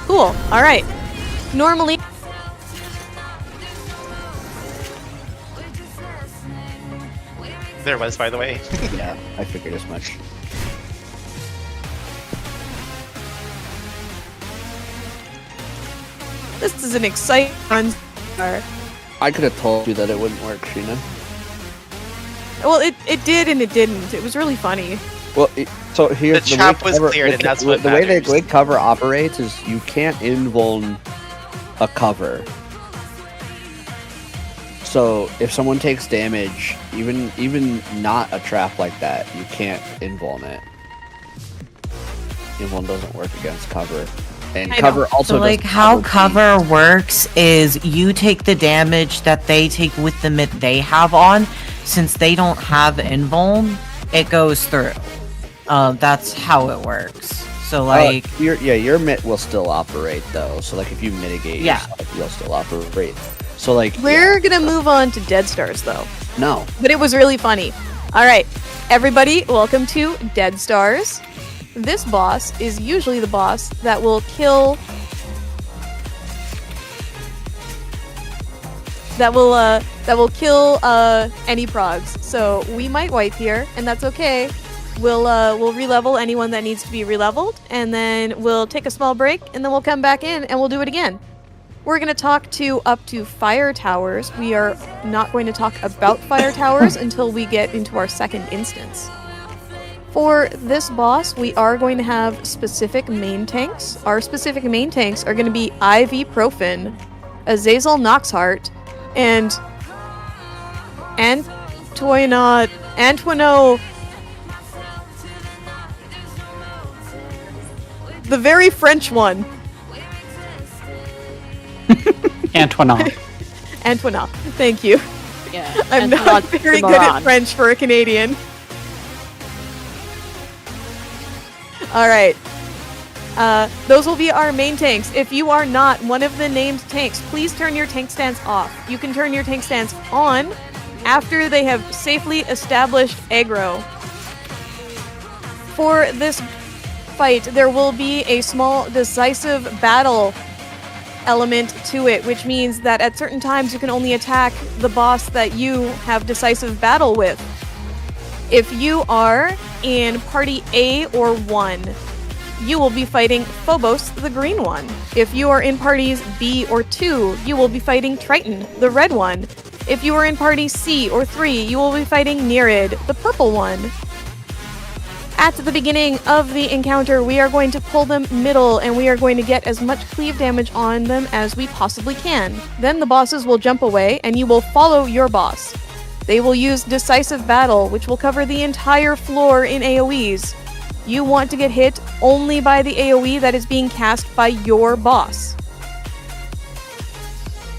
Cool. All right. Normally, There was, by the way. Yeah, I figured as much. this is an exciting run. I could have told you that it wouldn't work, Sheena. Well, it did and it didn't. It was really funny. Well, so here's The trap was cleared, and that's what the way matters. the way cover operates is you can't invuln a cover. So if someone takes damage, even not a trap like that, you can't invuln it. Invuln doesn't work against cover, and cover also. So like doesn't how cover cover works is you take the damage that they take with the mitt they have on. Since they don't have invuln, it goes through. That's how it works. So like your mitt will still operate though. So like if you mitigate yourself, you'll still operate. So like We're gonna move on to Dead Stars though. No. But it was really funny. All right, everybody, welcome to Dead Stars. This boss is usually the boss that will kill. That will kill Anyprogs. So we might wipe here, and that's okay. We'll relevel anyone that needs to be releveled, and then we'll take a small break, and then we'll come back in and we'll do it again. We're going to talk to up to fire towers. We are not going to talk about fire towers until we get into our second instance. For this boss, we are going to have specific main tanks. Our specific main tanks are going to be Ibuprofen, Azazel Noxheart, and Antoino, the very French one. Antoinette. Antoinette, thank you. Yeah. I'm not very good at French for a Canadian. Alright. Those will be our main tanks. If you are not one of the named tanks, please turn your tank stance off. You can turn your tank stance on after they have safely established aggro. For this fight, there will be a small decisive battle element to it, which means that at certain times you can only attack the boss that you have decisive battle with. If you are in party A or 1, you will be fighting Phobos, the green one. If you are in parties B or 2, you will be fighting Triton, the red one. If you are in party C or 3, you will be fighting Nereid, the purple one. At the beginning of the encounter, we are going to pull them middle, and we are going to get as much cleave damage on them as we possibly can. Then the bosses will jump away, and you will follow your boss. They will use Decisive Battle, which will cover the entire floor in AoEs. You want to get hit only by the AoE that is being cast by your boss.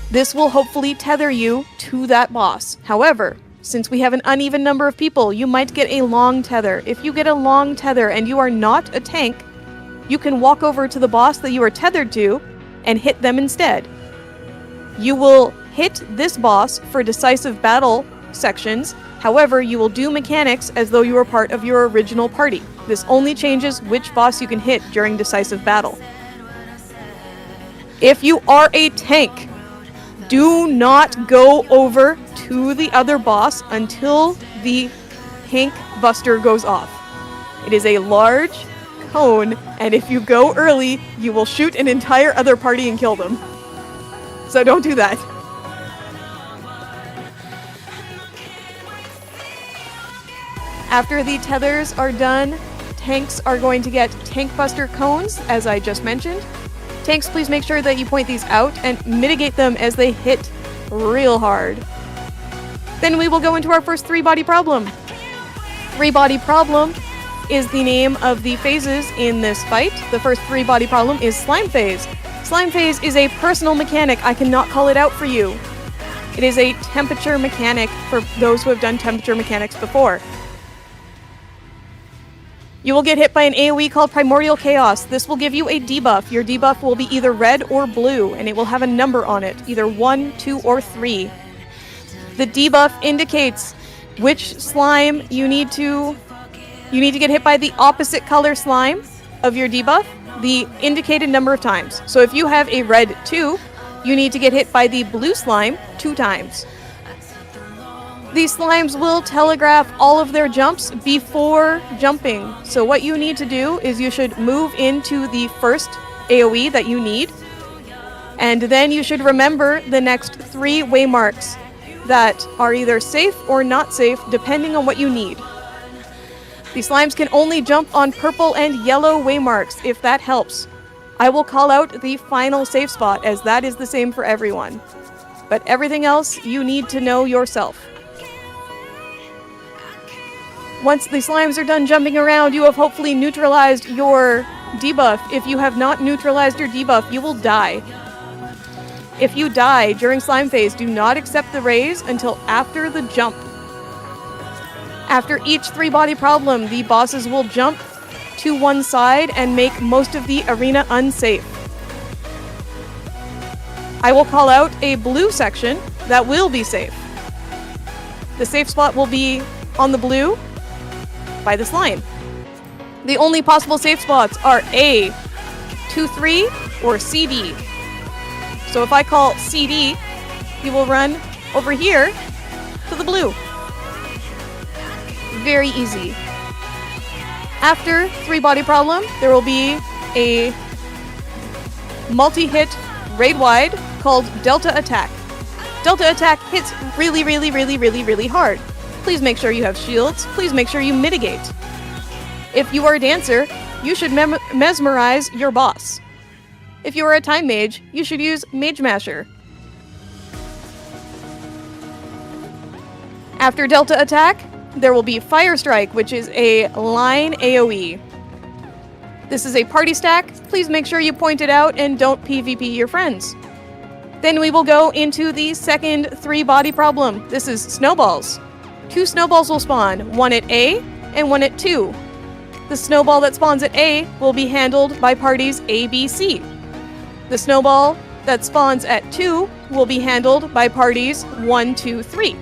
This will hopefully tether you to that boss. However, since we have an uneven number of people, you might get a long tether. If you get a long tether and you are not a tank, you can walk over to the boss that you are tethered to and hit them instead. You will hit this boss for decisive battle sections. However, you will do mechanics as though you were part of your original party. This only changes which boss you can hit during decisive battle. If you are a tank, do not go over to the other boss until the Hank Buster goes off. It is a large cone, and if you go early, you will shoot an entire other party and kill them. So don't do that. After the tethers are done, tanks are going to get Tank Buster cones, as I just mentioned. Tanks, please make sure that you point these out and mitigate them as they hit real hard. Then we will go into our first 3-body problem. 3-body problem is the name of the phases in this fight. The first 3-body problem is Slime Phase. Slime Phase is a personal mechanic. I cannot call it out for you. It is a temperature mechanic for those who have done temperature mechanics before. You will get hit by an AoE called Primordial Chaos. This will give you a debuff. Your debuff will be either red or blue, and it will have a number on it, either 1, 2, or 3. The debuff indicates which slime you need to get hit by the opposite color slime of your debuff. the indicated number of times. So if you have a red 2, you need to get hit by the blue slime 2 times. These slimes will telegraph all of their jumps before jumping. So what you need to do is you should move into the first AoE that you need, and then you should remember the next 3 waymarks that are either safe or not safe depending on what you need. The slimes can only jump on purple and yellow waymarks, if that helps. I will call out the final safe spot, as that is the same for everyone. But everything else you need to know yourself. Once the slimes are done jumping around, you have hopefully neutralized your debuff. If you have not neutralized your debuff, you will die. If you die during slime phase, do not accept the raise until after the jump. After each 3-body problem, the bosses will jump to one side and make most of the arena unsafe. I will call out a blue section that will be safe. The safe spot will be on the blue by the slime. The only possible safe spots are A, 2, 3, or CD. So if I call CD, he will run over here to the blue. Very easy. After 3-body problem, there will be a multi-hit raid-wide called Delta Attack. Delta Attack hits really, really, really, really, really hard. Please make sure you have shields. Please make sure you mitigate. If you are a dancer, you should mesmerize your boss. If you are a time mage, you should use Mage Masher. After Delta Attack, there will be Fire Strike, which is a line AoE. This is a party stack. Please make sure you point it out and don't PvP your friends. Then we will go into the second 3-body problem. This is snowballs. 2 snowballs will spawn, one at A and one at 2. The snowball that spawns at A will be handled by parties A, B, C. The snowball that spawns at 2 will be handled by parties 1, 2, 3.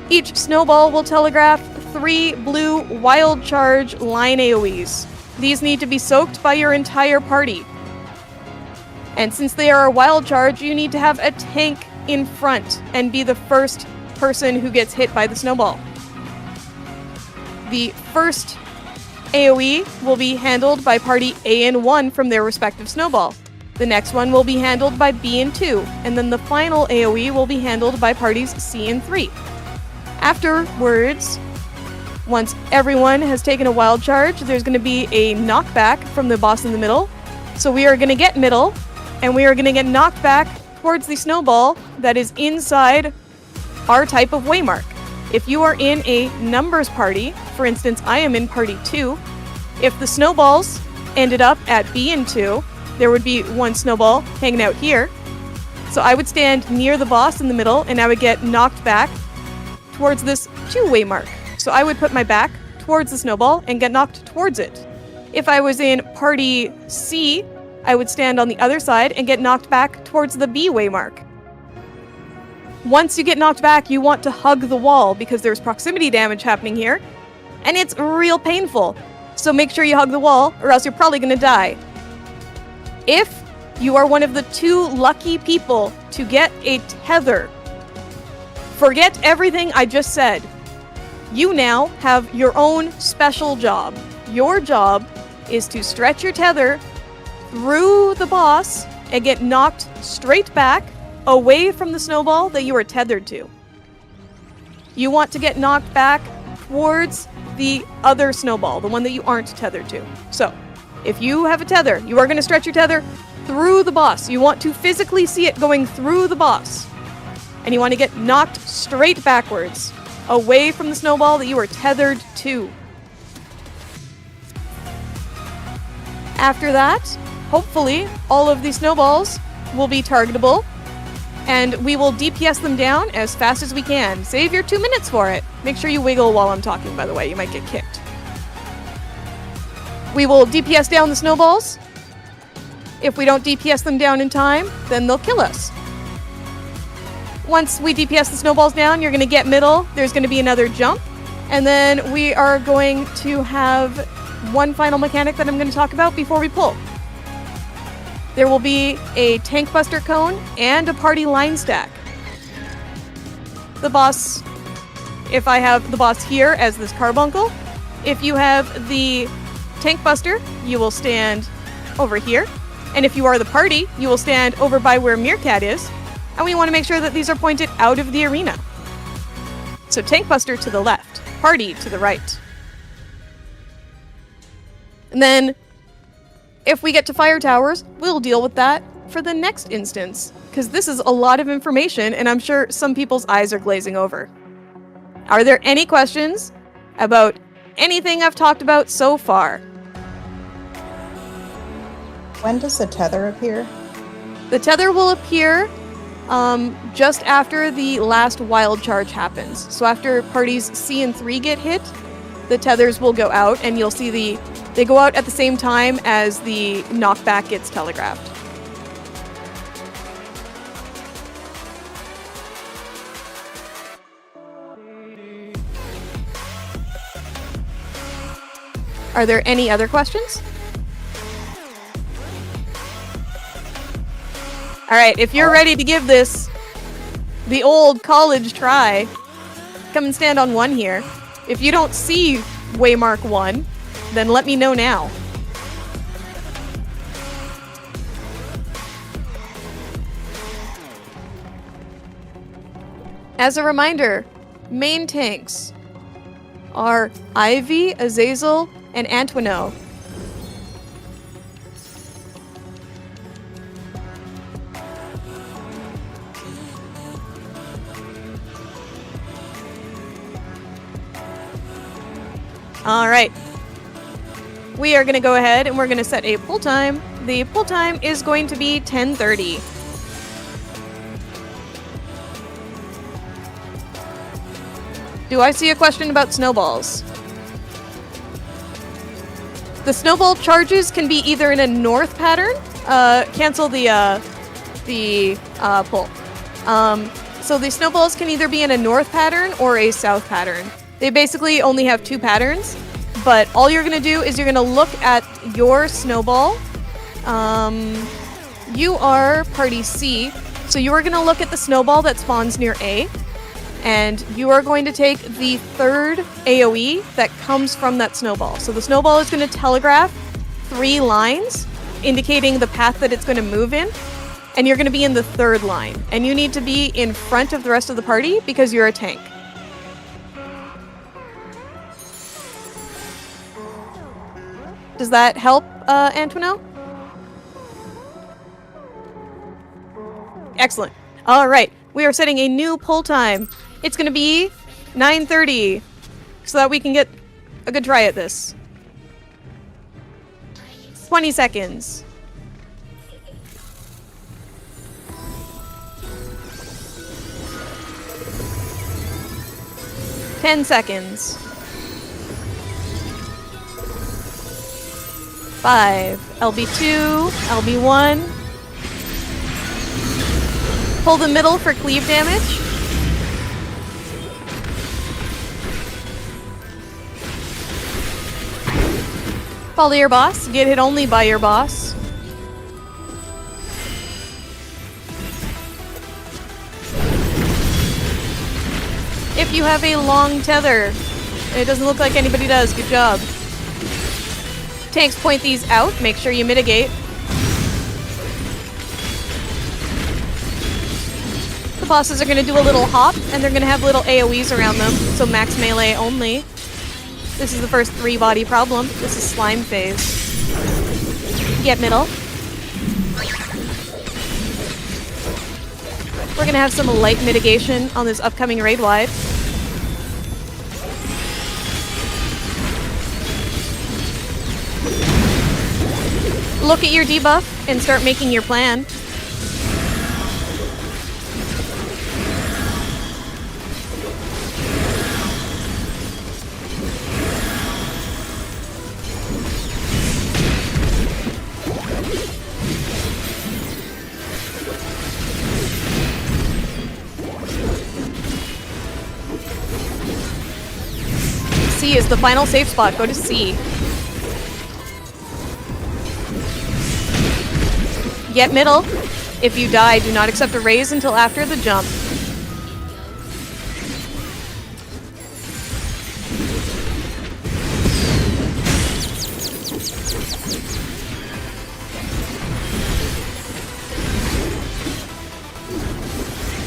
Each snowball will telegraph 3 blue wild charge line AoEs. These need to be soaked by your entire party. And since they are a wild charge, you need to have a tank in front and be the first person who gets hit by the snowball. The first AoE will be handled by party A and 1 from their respective snowball. The next one will be handled by B and 2, and then the final AoE will be handled by parties C and 3. Afterwards, once everyone has taken a wild charge, there's going to be a knockback from the boss in the middle. So we are going to get middle, and we are going to get knocked back towards the snowball that is inside our type of waymark. If you are in a numbers party, for instance, I am in party 2, if the snowballs ended up at B and 2, there would be 1 snowball hanging out here. So I would stand near the boss in the middle, and I would get knocked back towards this 2-way mark. So I would put my back towards the snowball and get knocked towards it. If I was in party C, I would stand on the other side and get knocked back towards the B-way mark. Once you get knocked back, you want to hug the wall because there's proximity damage happening here, and it's real painful. So make sure you hug the wall, or else you're probably going to die. If you are one of the 2 lucky people to get a tether, forget everything I just said. You now have your own special job. Your job is to stretch your tether through the boss and get knocked straight back away from the snowball that you are tethered to. You want to get knocked back towards the other snowball, the one that you aren't tethered to. So, if you have a tether, you are going to stretch your tether through the boss. You want to physically see it going through the boss. And you want to get knocked straight backwards, away from the snowball that you are tethered to. After that, hopefully, all of the snowballs will be targetable, and we will DPS them down as fast as we can. Save your 2 minutes for it. Make sure you wiggle while I'm talking, by the way. You might get kicked. We will DPS down the snowballs. If we don't DPS them down in time, then they'll kill us. Once we DPS the snowballs down, you're going to get middle. There's going to be another jump. And then we are going to have one final mechanic that I'm going to talk about before we pull. There will be a tank buster cone and a party line stack. The boss, if I have the boss here as this carbuncle, if you have the tank buster, you will stand over here. And if you are the party, you will stand over by where Meerkat is. And we want to make sure that these are pointed out of the arena. So tank buster to the left, party to the right. And then, if we get to fire towers, we'll deal with that for the next instance, because this is a lot of information, and I'm sure some people's eyes are glazing over. Are there any questions about anything I've talked about so far? When does the tether appear? The tether will appear just after the last wild charge happens. So after parties C and 3 get hit, the tethers will go out, and you'll see they go out at the same time as the knockback gets telegraphed. Are there any other questions? Alright, if you're ready to give this the old college try, come and stand on 1 here. If you don't see Waymark 1, then let me know now. As a reminder, main tanks are Ivy, Azazel, and Antoino. Alright. We are going to go ahead and we're going to set a pull time. The pull time is going to be 10:30. Do I see a question about snowballs? The snowball charges can be either in a north pattern. Cancel the pull. So the snowballs can either be in a north pattern or a south pattern. They basically only have 2 patterns, but all you're going to do is you're going to look at your snowball. You are party C, so you are going to look at the snowball that spawns near A, and you are going to take the 3rd AoE that comes from that snowball. So the snowball is going to telegraph 3 lines, indicating the path that it's going to move in, and you're going to be in the 3rd line. And you need to be in front of the rest of the party because you're a tank. Does that help, Antoino? Excellent. All right, we are setting a new pull time. It's going to be 9:30, so that we can get a good try at this. 20 seconds. Ten seconds. 5, LB2, LB1. Pull the middle for cleave damage. Follow your boss. Get hit only by your boss. If you have a long tether, it doesn't look like anybody does. Good job. Tanks point these out. Make sure you mitigate. The bosses are going to do a little hop, and they're going to have little AoEs around them, so max melee only. This is the first 3-body problem. This is slime phase. Get middle. We're going to have some light mitigation on this upcoming raid wide. Look at your debuff and start making your plan. C is the final safe spot. Go to C. Get middle. If you die, do not accept a raise until after the jump.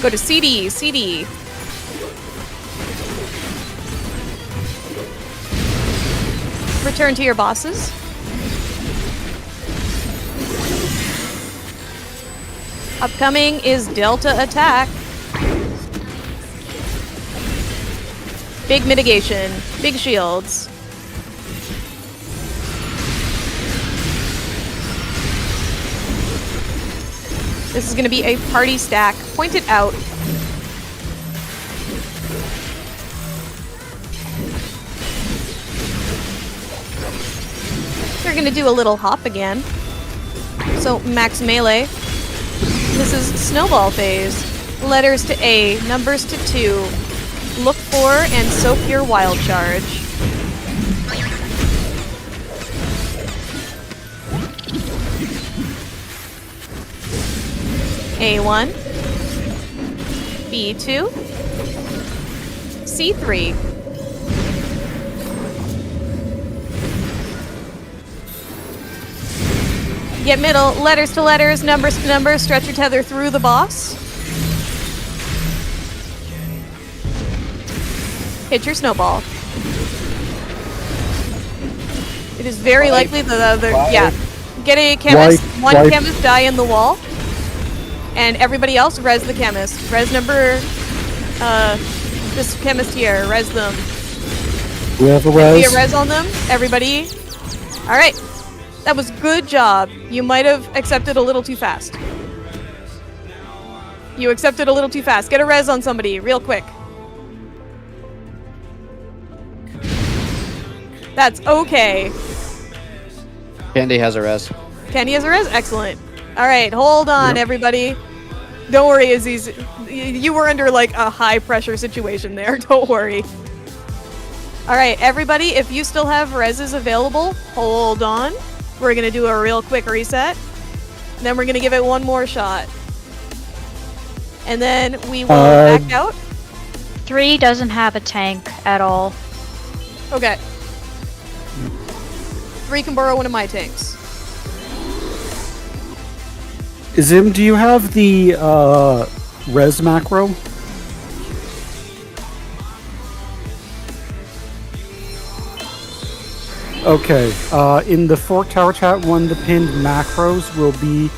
Go to CD, CD. Return to your bosses. Upcoming is Delta Attack. Big mitigation, big shields. This is going to be a party stack. Point it out. They're going to do a little hop again. So max melee. This is snowball phase. Letters to A, numbers to 2. Look for and soak your wild charge. A1, B2, C3. Get middle, letters to letters, numbers to numbers, stretch your tether through the boss. Hit your snowball. It is very likely that the other, yeah. Get a chemist, one chemist die in the wall. And everybody else, res the chemist. Res number, this chemist here, res them. We have a res. See a res on them, everybody. All right, that was good job. You might have accepted a little too fast. You accepted a little too fast. Get a res on somebody, real quick. That's okay. Candy has a res. Candy has a res? Excellent. Alright, hold on, everybody. Don't worry, Aziz. You were under, like, a high-pressure situation there. Don't worry. Alright, everybody, if you still have reses available, hold on. We're gonna do a real quick reset. Then we're gonna give it one more shot. And then we will back out. 3 doesn't have a tank at all. Okay. 3 can borrow one of my tanks. Zim, do you have the res macro? Okay. In the Fork Tower chat, one of the pinned macros will be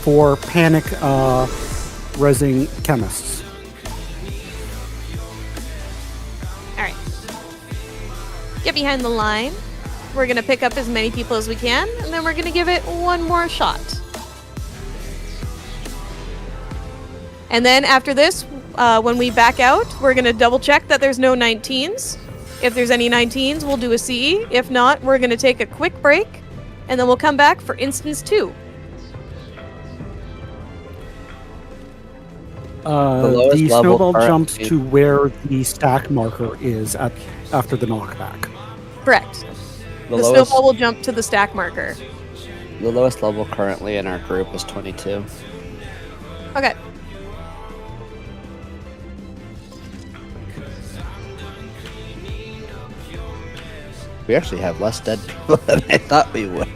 for panic resing chemists. Alright. Get behind the line. We're gonna pick up as many people as we can, and then we're gonna give it one more shot. And then after this, when we back out, we're going to double check that there's no 19s. If there's any 19s, we'll do a CE. If not, we're going to take a quick break, and then we'll come back for instance 2. The snowball jumps to where the stack marker is after the knockback. Correct. The snowball will jump to the stack marker. The lowest level currently in our group is 22. Okay. We actually have less dead people than I thought we would.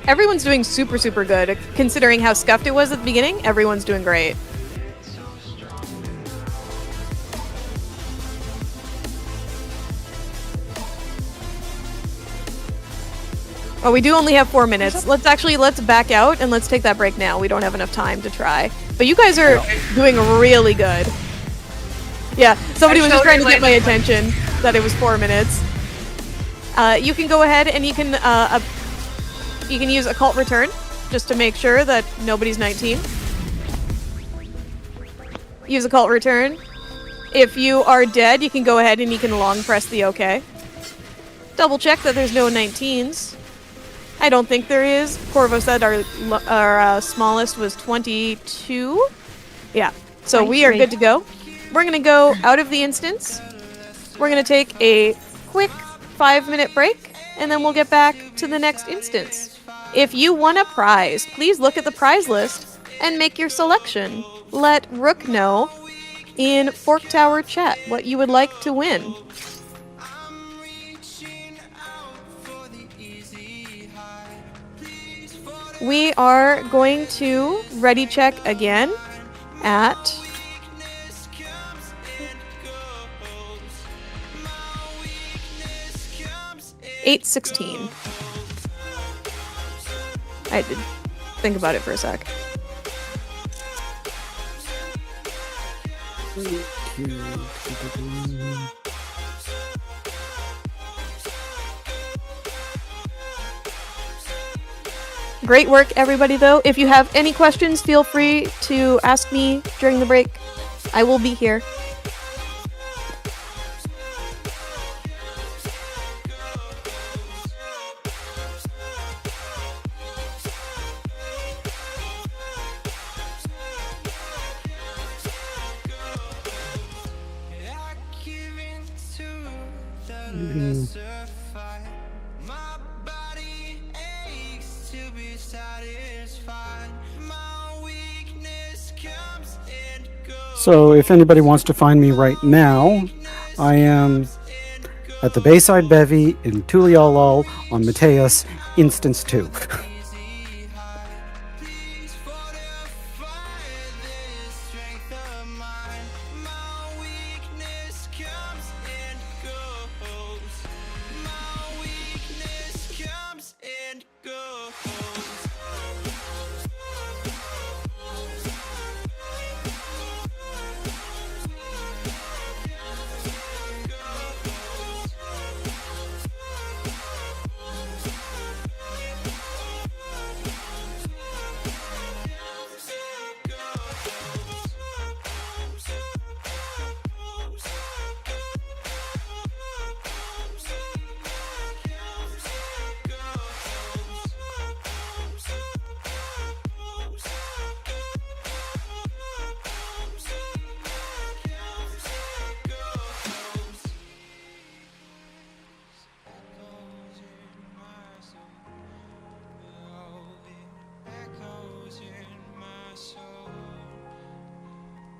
Everyone's doing super, super good. Considering how scuffed it was at the beginning, everyone's doing great. Oh, we do only have 4 minutes. Let's back out and let's take that break now. We don't have enough time to try. But you guys are doing really good. Yeah, somebody was just trying to get my attention that it was 4 minutes. You can go ahead and you can use Occult Return just to make sure that nobody's 19. Use Occult Return. If you are dead, you can go ahead and you can long press the OK. Double check that there's no 19s. I don't think there is. Corvo said our smallest was 22. Yeah, so we are good to go. We're going to go out of the instance. We're going to take a quick 5-minute break, and then we'll get back to the next instance. If you won a prize, please look at the prize list and make your selection. Let Rook know in Fork Tower chat what you would like to win. We are going to ready check again at 8:16. I had to think about it for a sec. Great work, everybody, though. If you have any questions, feel free to ask me during the break. I will be here. So if anybody wants to find me right now, I am at the Bayside Bevy in Tulialal on Mateus, Instance 2.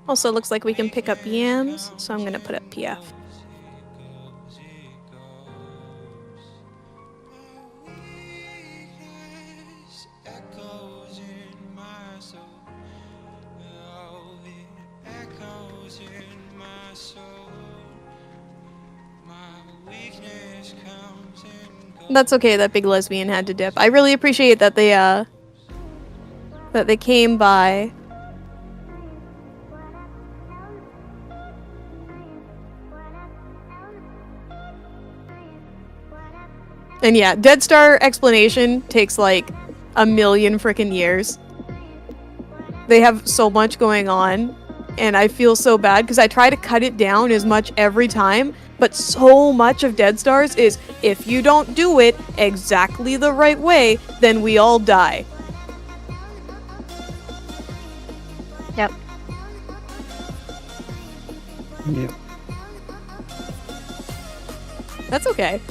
Also looks like we can pick up yams, so I'm gonna put up PF. That's okay, that big lesbian had to dip. I really appreciate that they came by. And yeah, Dead Star explanation takes like a million freaking years. They have so much going on, and I feel so bad because I try to cut it down as much every time, but so much of Dead Stars is if you don't do it exactly the right way, then we all die. Yep. Yep. That's okay.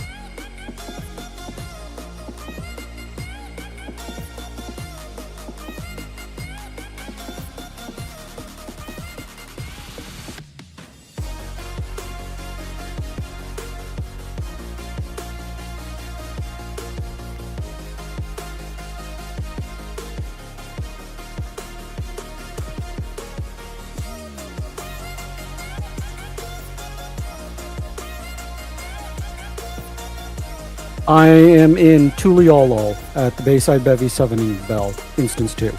I am in Tulialal at the Bayside Bevy 70 Bell, Instance 2.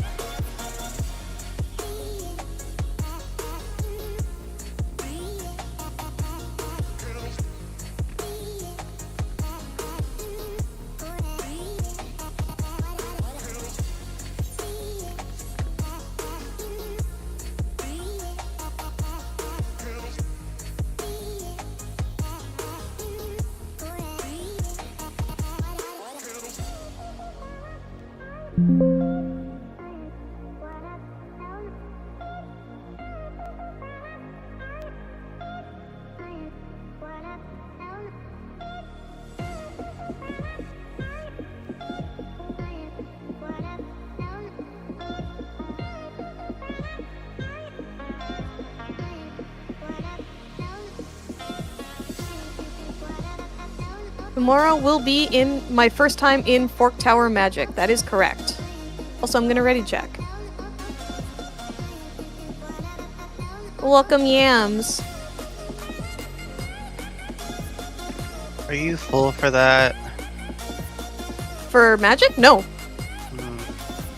Tomorrow will be in my first time in Fork Tower Magic. That is correct. Also, I'm gonna ready check. Welcome, Yams. Are you full for that? For Magic? No.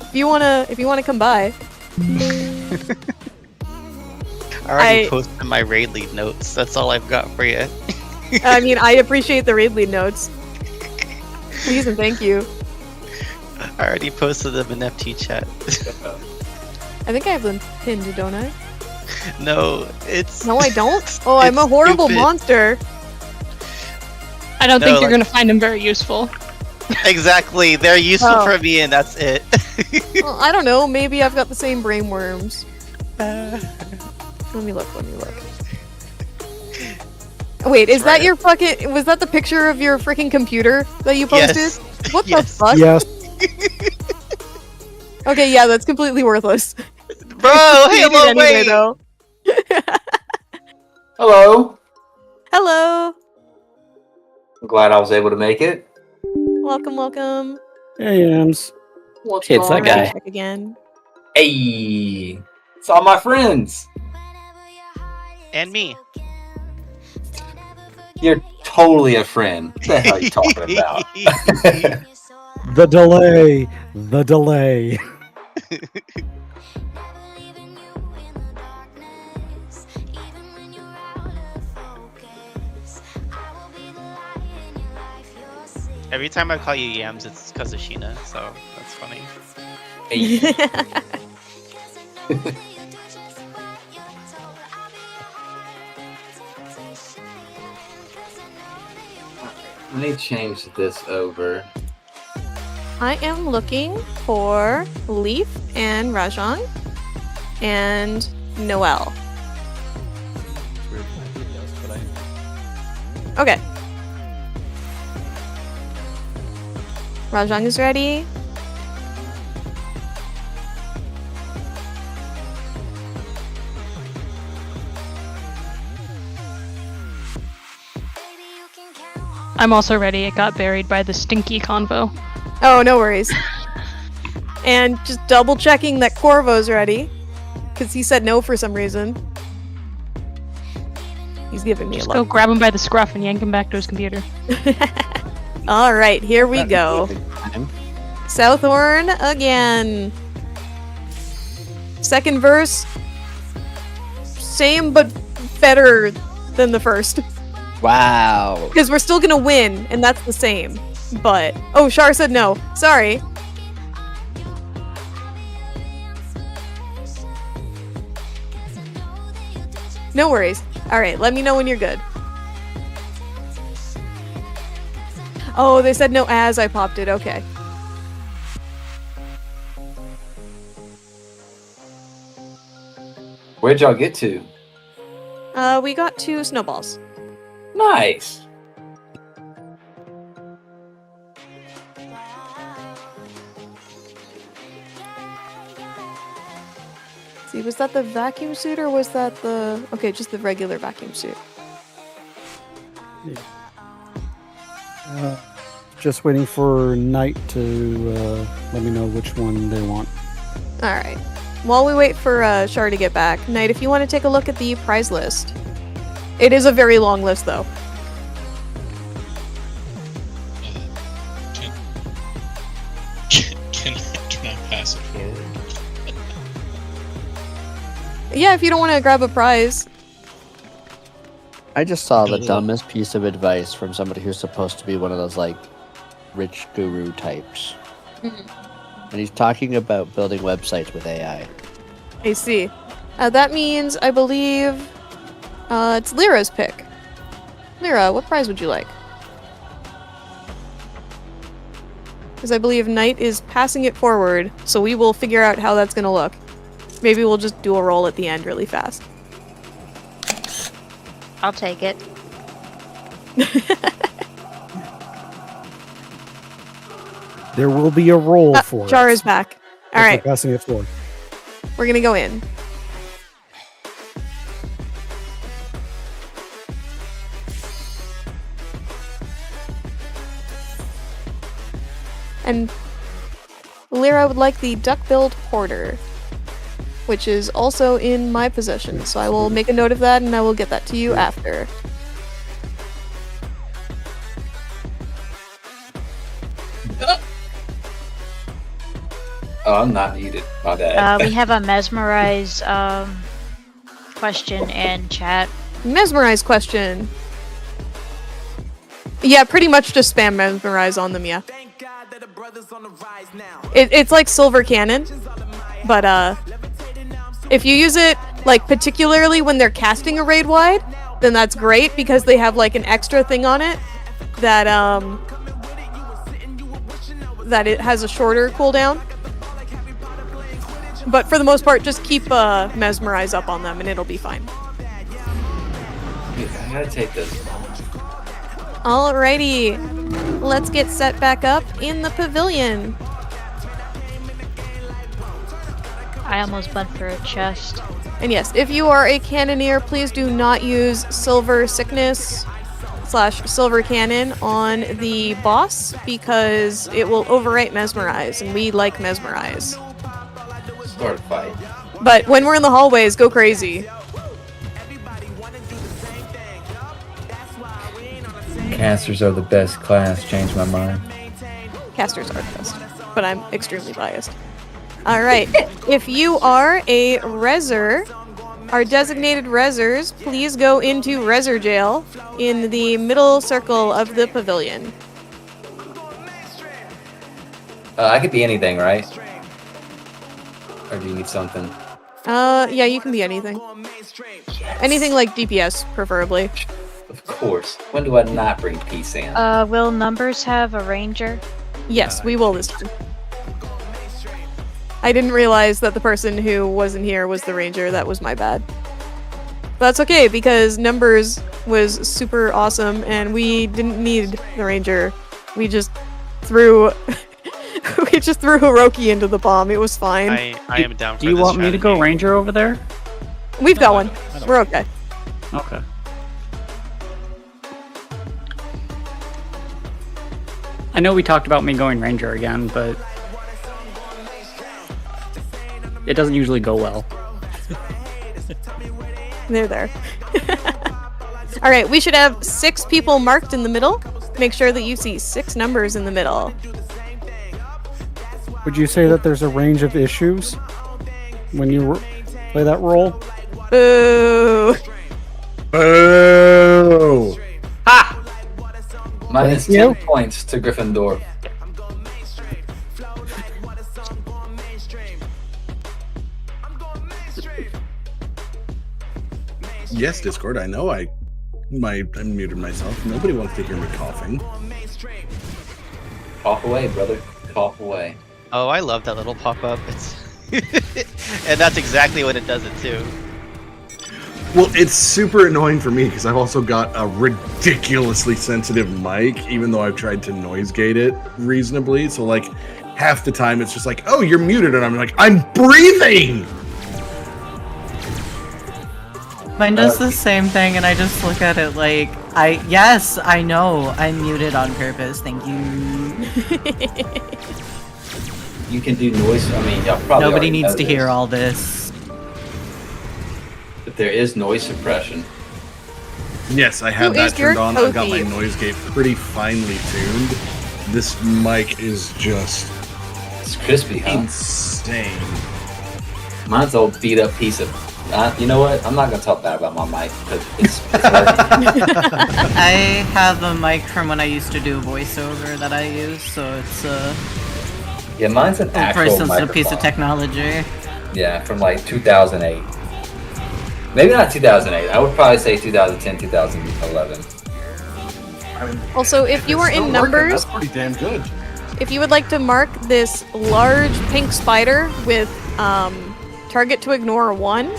If you wanna come by. I already posted my raid lead notes. That's all I've got for you. I mean, I appreciate the raid lead notes. Please and thank you. I already posted them in FT chat. I think I have them pinned, don't I? No, it's... No, I don't? Oh, I'm a horrible stupid. monster. I don't think you're like- gonna find them very useful. Exactly, they're useful Oh. for me and that's it. Well, I don't know. Maybe I've got the same brain worms. Let me look. Wait, is that your fucking... Was that the picture of your freaking computer that you posted? Yes. What Yes. the fuck? Yes. Okay, yeah, that's completely worthless. Bro, You did hello, anyway, wait! though. Hello. Hello. I'm glad I was able to make it. Welcome. Hey, Yams. What's Hey, it's going that on? guy. Check again. Hey, it's all my friends. And me. You're totally a friend. What the hell are you talking about? The delay. The delay. Every time I call you Yams, it's because of Sheena, so that's funny. Let me change this over. I am looking for Leaf and Rajan and Noel. Okay. Rajan is ready. I'm also ready. It got buried by the stinky convo. Oh, no worries. And just double checking that Corvo's ready. Because he said no for some reason. He's giving me Just a go look. grab him by the scruff and yank him back to his computer. Alright, here we go. Southhorn again. Second verse. Same but better than the first. Wow. Because we're still gonna win, and that's the same. But... Oh, Shar said no. Sorry. No worries. Alright, let me know when you're good. Oh, they said no as I popped it. Okay. Where'd y'all get to? We got 2 snowballs. Nice. See, was that the vacuum suit or was that the... Okay, just the regular vacuum suit. Just waiting for Knight to let me know which one they want. Alright. While we wait for Shar to get back, Knight, if you want to take a look at the prize list. It is a very long list, though. Can I pass it forward? Yeah, if you don't want to grab a prize. I just saw the dumbest piece of advice from somebody who's supposed to be one of those, like, rich guru types. And he's talking about building websites with AI. I see. That means, I believe, it's Lyra's pick. Lyra, what prize would you like? Because I believe Knight is passing it forward, so we will figure out how that's going to look. Maybe we'll just do a roll at the end really fast. I'll take it. There will be a roll for Char it. is back. if we're Alright, Passing it forward. we're going to go in. And Lyra would like the duck-billed porter, which is also in my possession. So I will make a note of that, and I will get that to you after. Oh, I'm not muted. My bad. We have a mesmerize question in chat. Mesmerize question. Yeah, pretty much just spam mesmerize on them, yeah. It's like silver cannon, but if you use it like particularly when they're casting a raid wide, then that's great because they have like an extra thing on it that that it has a shorter cooldown. But for the most part, just keep mesmerize up on them and it'll be fine. I gotta take this. Alrighty, let's get set back up in the pavilion. I almost went for a chest. And yes, if you are a cannoneer, please do not use Silver Sickness / Silver Cannon on the boss because it will overwrite Mesmerize, and we like Mesmerize. Start a fight. But when we're in the hallways, go crazy. Casters are the best class. Changed my mind. Casters are the best, but I'm extremely biased. Alright, if you are a Reser, our designated Resers, please go into Reser Jail in the middle circle of the pavilion. I could be anything, right? Or do you need something? Yeah, you can be anything. Anything like DPS, preferably. Of course. When do I not bring peace in? Will numbers have a ranger? Yes, we will this time. I didn't realize that the person who wasn't here was the ranger. That was my bad. But that's okay, because numbers was super awesome, and we didn't need the ranger. We just threw... we just threw Hiroki into the bomb. It was fine. I am down for Do you this want me to go ranger over there? We've got one. We're okay. Okay. I know we talked about me going ranger again, but it doesn't usually go well. They're there. Alright, we should have 6 people marked in the middle. Make sure that you see 6 numbers in the middle. Would you say that there's a range of issues when you play that role? Boo! Boo! Ha! Minus 10 points to Gryffindor. Yes, Discord, I know I muted myself. Nobody wants to hear me coughing. Cough away, brother. Cough away. Oh, I love that little pop-up. It's and that's exactly what it does it too. Well, it's super annoying for me because I've also got a ridiculously sensitive mic, even though I've tried to noise gate it reasonably. So like half the time it's just like, oh, you're muted, and I'm like, I'm breathing! Mine does the same thing, and I just look at it like, yes, I know, I'm muted on purpose, thank you. You can do noise, I mean, y'all probably Nobody already needs know to hear this, all this. but there is noise suppression. Yes, I have Who that is your turned on. I've got my co-thief? noise gate pretty finely tuned. This mic is just It's crispy, huh? insane. Mine's an old beat up piece of... you know what? I'm not going to talk bad about my mic because it's working. I have a mic from when I used to do voiceover that I use, so it's Yeah, mine's an a very actual sensitive microphone. piece of technology. Yeah, from like 2008. Maybe not 2008. I would probably say 2010, 2011. Also, if you are in numbers, That's pretty damn good. if you would like to mark this large pink spider with target to ignore 1,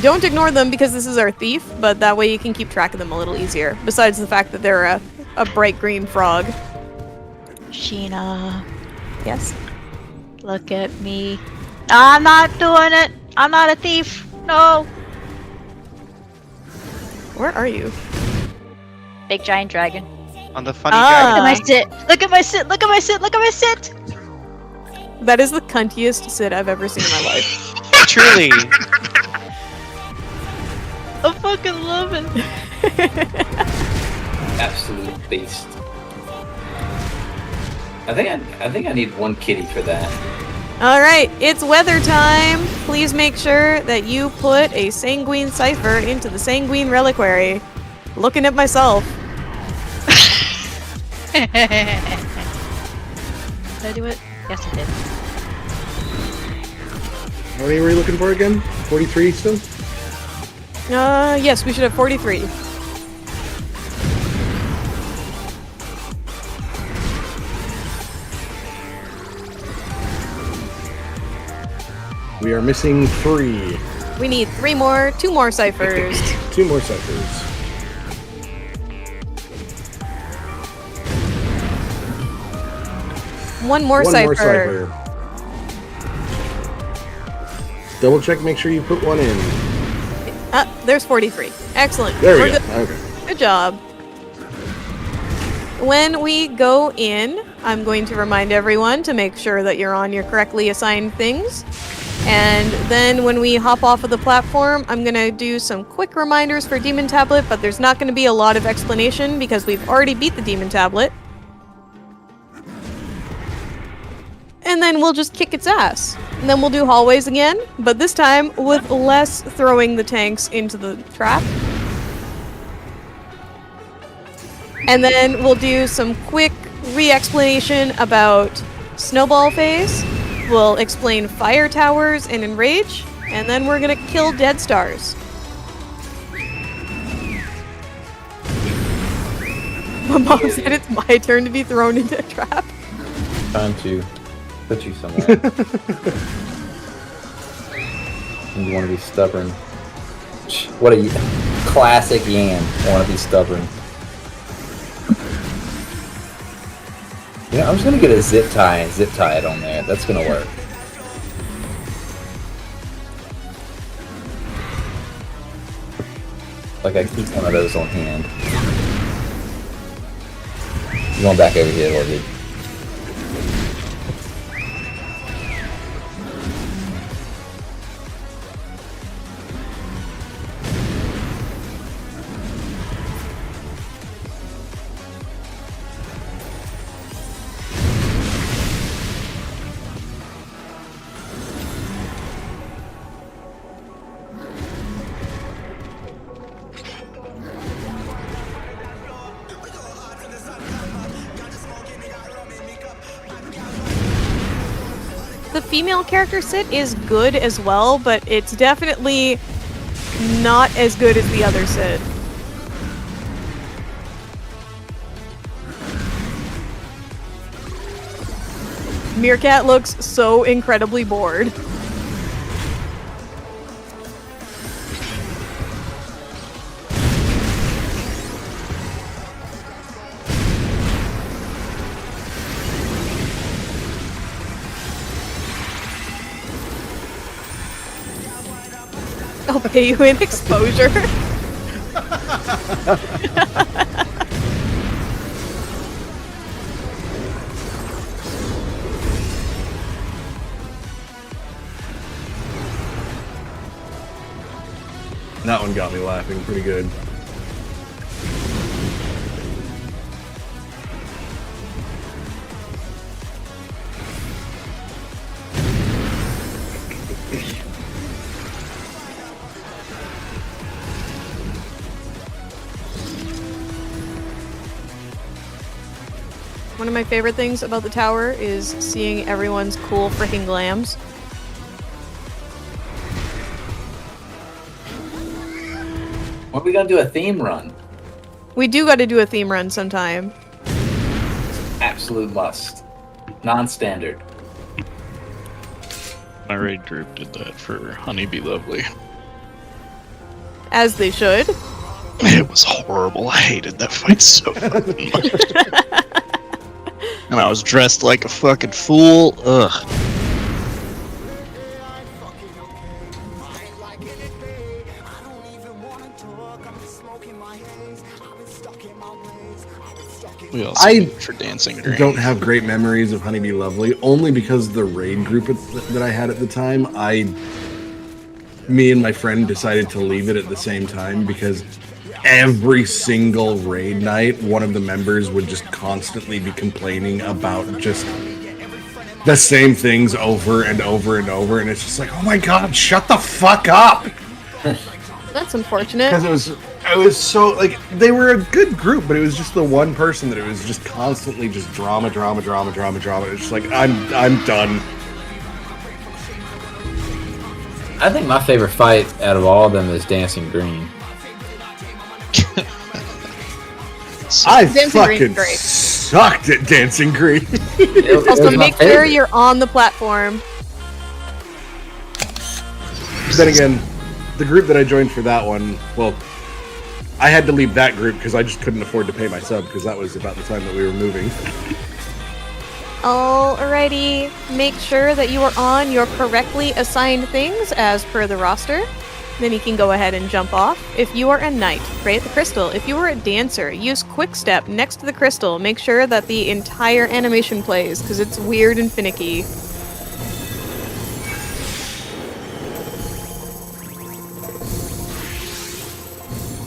don't ignore them because this is our thief, but that way you can keep track of them a little easier, besides the fact that they're a bright green frog. Sheena, Yes? look at me. I'm not doing it. I'm not a thief. No. Where are you? Big giant dragon. On the funny Look at guy. my sit! Look at my sit! Look at my sit! Look at my sit! That is the cuntiest sit I've ever seen in my life. Truly. I fucking love it. Absolute beast. I think I need one kitty for that. Alright, it's weather time. Please make sure that you put a Sanguine Cipher into the Sanguine Reliquary. Looking at myself. Did I do it? Yes, I did. How many were you looking for again? 43 still? Yes, we should have 43. We are missing 3. We need 2 more ciphers. 2 more ciphers. One more cipher. Double check, make sure you put one in. There's 43. Excellent. There we We're go. good. Okay. Good job. When we go in, I'm going to remind everyone to make sure that you're on your correctly assigned things. And then when we hop off of the platform, I'm going to do some quick reminders for Demon Tablet, but there's not going to be a lot of explanation because we've already beat the Demon Tablet. And then we'll just kick its ass. And then we'll do hallways again, but this time with less throwing the tanks into the trap. And then we'll do some quick re-explanation about Snowball Phase. We'll explain Fire Towers and Enrage, and then we're gonna kill Dead Stars. My mom said it's my turn to be thrown into a trap. Time to put you somewhere. And you want to be stubborn. What a classic Yan. I want to be stubborn. Yeah, I'm just gonna get a zip tie and zip tie it on there. That's gonna work. Like I keep one of those on hand. You going back over here, Orchid? The female character sit is good as well, but it's definitely not as good as the other sit. Meerkat looks so incredibly bored. I'll pay you in exposure. That one got me laughing pretty good. One of my favorite things about the tower is seeing everyone's cool freaking glams. When are we gonna do a theme run? We do gotta do a theme run sometime. Absolute must. Non-standard. My raid group did that for Honeybee Lovely. As they should. It was horrible. I hated that fight so fucking much. And I was dressed like a fucking fool. Ugh. We also I did for Dancing Green. don't have great memories of Honeybee Lovely, only because the raid group that I had at the time, me and my friend decided to leave it at the same time because every single raid night, one of the members would just constantly be complaining about just the same things over and over and over, and it's just like, oh my god, shut the fuck up! That's unfortunate. Because it was so, like, they were a good group, but it was just the one person that it was just constantly just drama. It's just like, I'm done. I think my favorite fight out of all of them is Dancing Green. I Dancing Green's fucking great. sucked at Dancing Green. Also, make sure you're on the platform. Then again, the group that I joined for that one, well, I had to leave that group because I just couldn't afford to pay my sub because that was about the time that we were moving. Alrighty, make sure that you are on your correctly assigned things as per the roster. Then you can go ahead and jump off. If you are a knight, pray at the crystal. If you are a dancer, use quick step next to the crystal. Make sure that the entire animation plays because it's weird and finicky.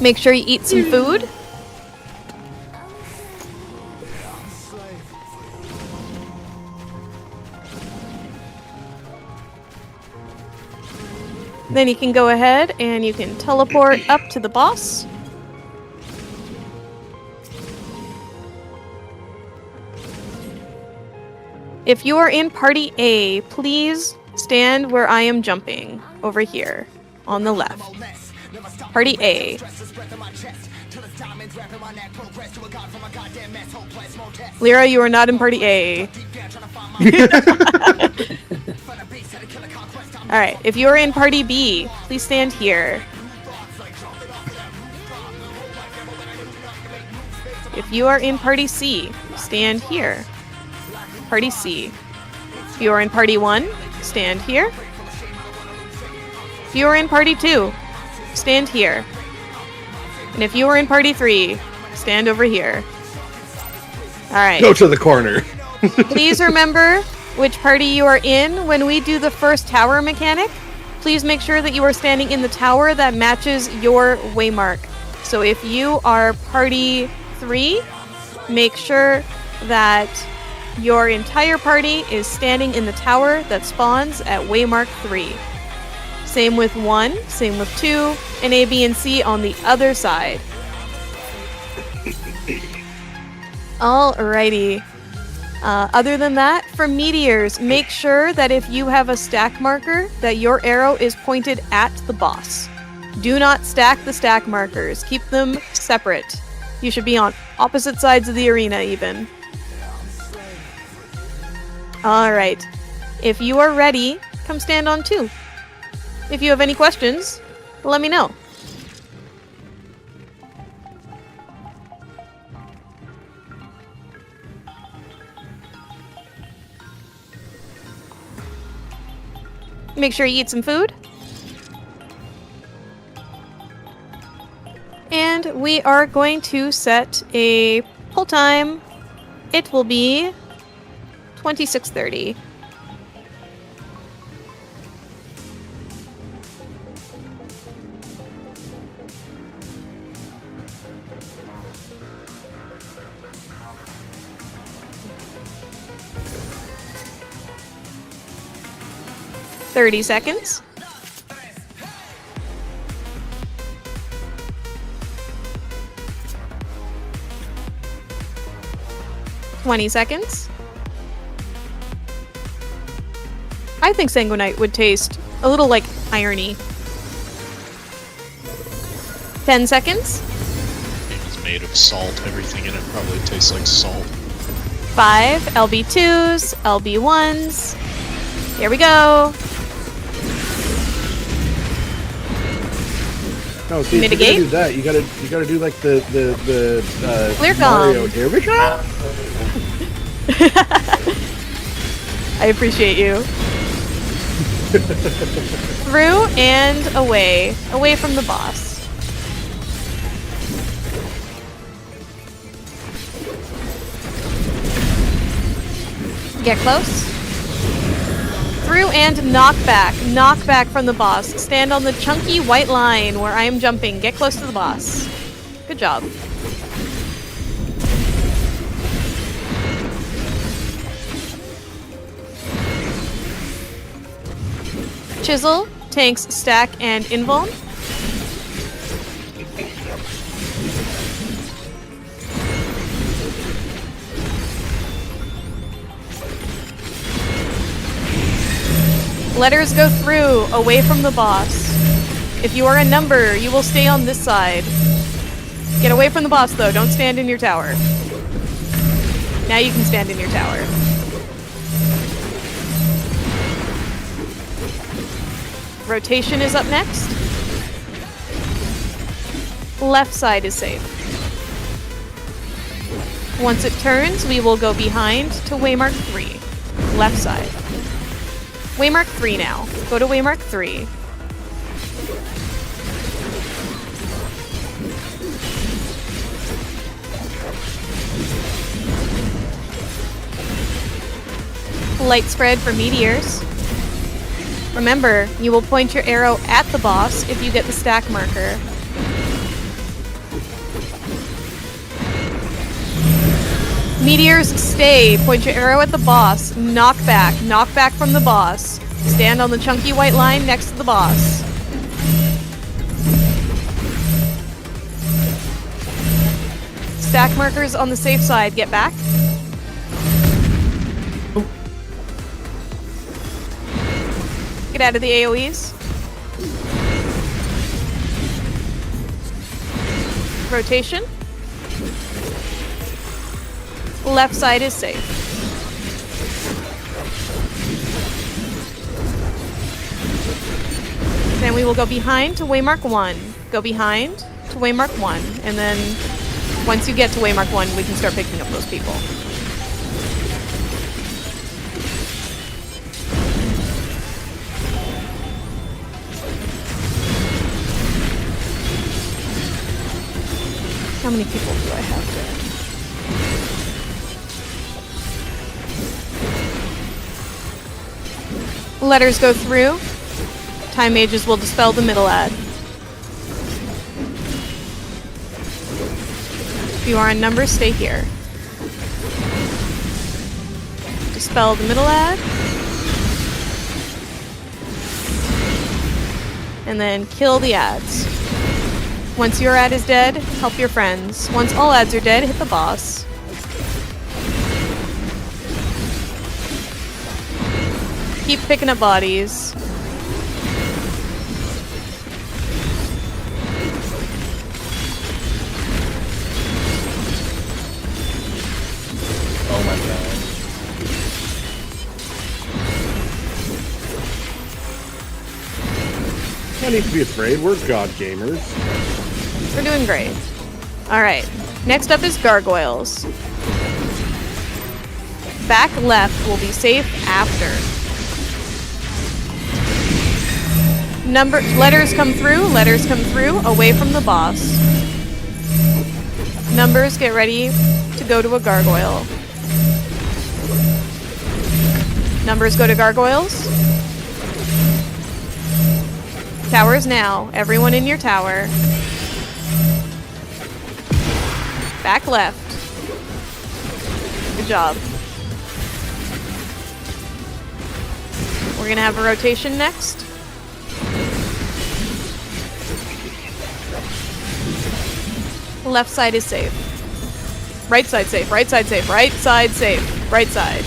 Make sure you eat some food. Then you can go ahead and you can teleport up to the boss. If you are in Party A, please stand where I am jumping, over here, on the left. Party A. Lyra, you are not in Party A. Alright, if you are in Party B, please stand here. If you are in Party C, stand here. Party C. If you are in Party 1, stand here. If you are in Party 2, stand here. And if you are in Party 3, stand over here. Alright. Go to the corner. Please remember which party you are in. When we do the first tower mechanic, please make sure that you are standing in the tower that matches your waymark. So if you are Party 3, make sure that your entire party is standing in the tower that spawns at waymark 3. Same with 1, same with 2, and A, B, and C on the other side. Alrighty. Other than that, for meteors, make sure that if you have a stack marker, that your arrow is pointed at the boss. Do not stack the stack markers. Keep them separate. You should be on opposite sides of the arena, even. Alright. If you are ready, come stand on 2. If you have any questions, let me know. Make sure you eat some food. And we are going to set a pull time. It will be 26:30. $30. 20 seconds. I think Sanguinite would taste a little like irony. 10 seconds. It's made of salt. Everything in it probably tastes like salt. 5 LB2s, LB1s. Here we go. No, see, Mitigate? if you're gonna do that, you gotta do like the Clear Mario. comms. Here we go. I appreciate you. Through and away. Away from the boss. Get close. Through and knock back. Knock back from the boss. Stand on the chunky white line where I am jumping. Get close to the boss. Good job. Chisel, tanks, stack, and invuln. Letters go through, away from the boss. If you are a number, you will stay on this side. Get away from the boss though, don't stand in your tower. Now you can stand in your tower. Rotation is up next. Left side is safe. Once it turns, we will go behind to Waymark 3. Left side. Waymark 3 now. Go to Waymark 3. Light spread for meteors. Remember, you will point your arrow at the boss if you get the stack marker. Meteors stay. Point your arrow at the boss. Knock back. Knock back from the boss. Stand on the chunky white line next to the boss. Stack markers on the safe side. Get back. Get out of the AoEs. Rotation. Left side is safe. Then we will go behind to Waymark 1. Go behind to Waymark 1. And then once you get to Waymark 1, we can start picking up those people. How many people do I have there? Letters go through. Time mages will dispel the middle ad. If you are in numbers, stay here. Dispel the middle ad. And then kill the ads. Once your ad is dead, help your friends. Once all ads are dead, hit the boss. Keep picking up bodies. Oh my god. No need to be afraid. We're god gamers. We're doing great. Alright. Next up is gargoyles. Back left will be safe after. Letters come through, away from the boss. Numbers, get ready to go to a gargoyle. Numbers, go to gargoyles. Towers now. Everyone in your tower. Back left. Good job. We're gonna have a rotation next. Left side is safe. Right side safe, right side safe, right side safe, right side.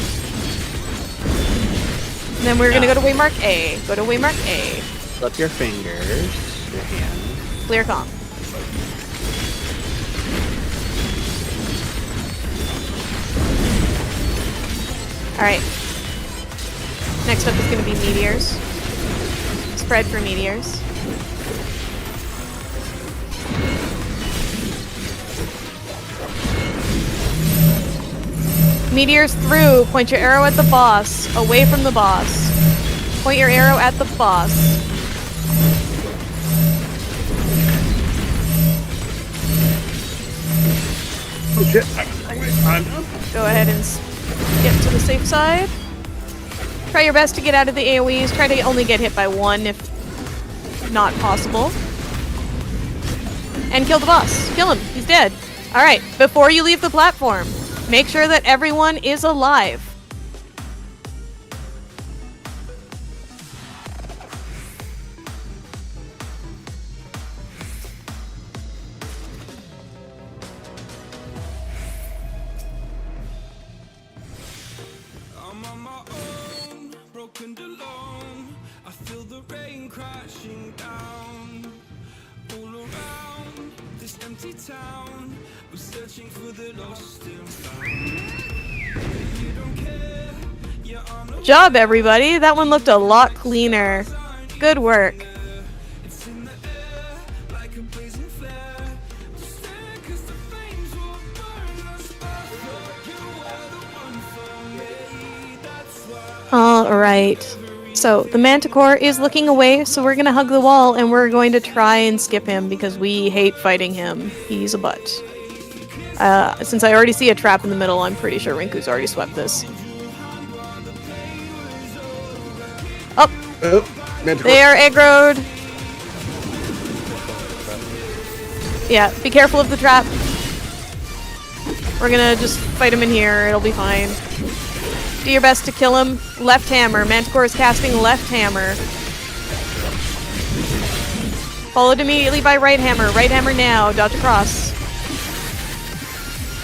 And then we're gonna go to Waymark A. Go to Waymark A. Flip your fingers, your hand. Clear comp. Alright. Next up is gonna be meteors. Spread for meteors. Meteors through. Point your arrow at the boss. Away from the boss. Point your arrow at the boss. Oh shit. Go ahead and get to the safe side. Try your best to get out of the AoEs. Try to only get hit by one if not possible. And kill the boss. Kill him. He's dead. Alright, before you leave the platform, make sure that everyone is alive. I'm on my own, broken and alone. I feel the rain crashing down all around this empty town. We're searching for the lost and found. You don't care, you're on a Job, everybody. That one looked a lot cleaner. Good work. it's in the air like a blazing flare. Just stare 'cause the flames will burn us. I thought you were the one for me. That's why. Alright. So, the Manticore is looking away, so we're gonna hug the wall and we're going to try and skip him because we hate fighting him. He's a butt. Since I already see a trap in the middle, I'm pretty sure Rinku's already swept this. Oh! Manticore. They are aggroed! Yeah, be careful of the trap. We're gonna just fight him in here, it'll be fine. Do your best to kill him. Left hammer. Manticore is casting left hammer. Followed immediately by right hammer. Right hammer now. Dodge across.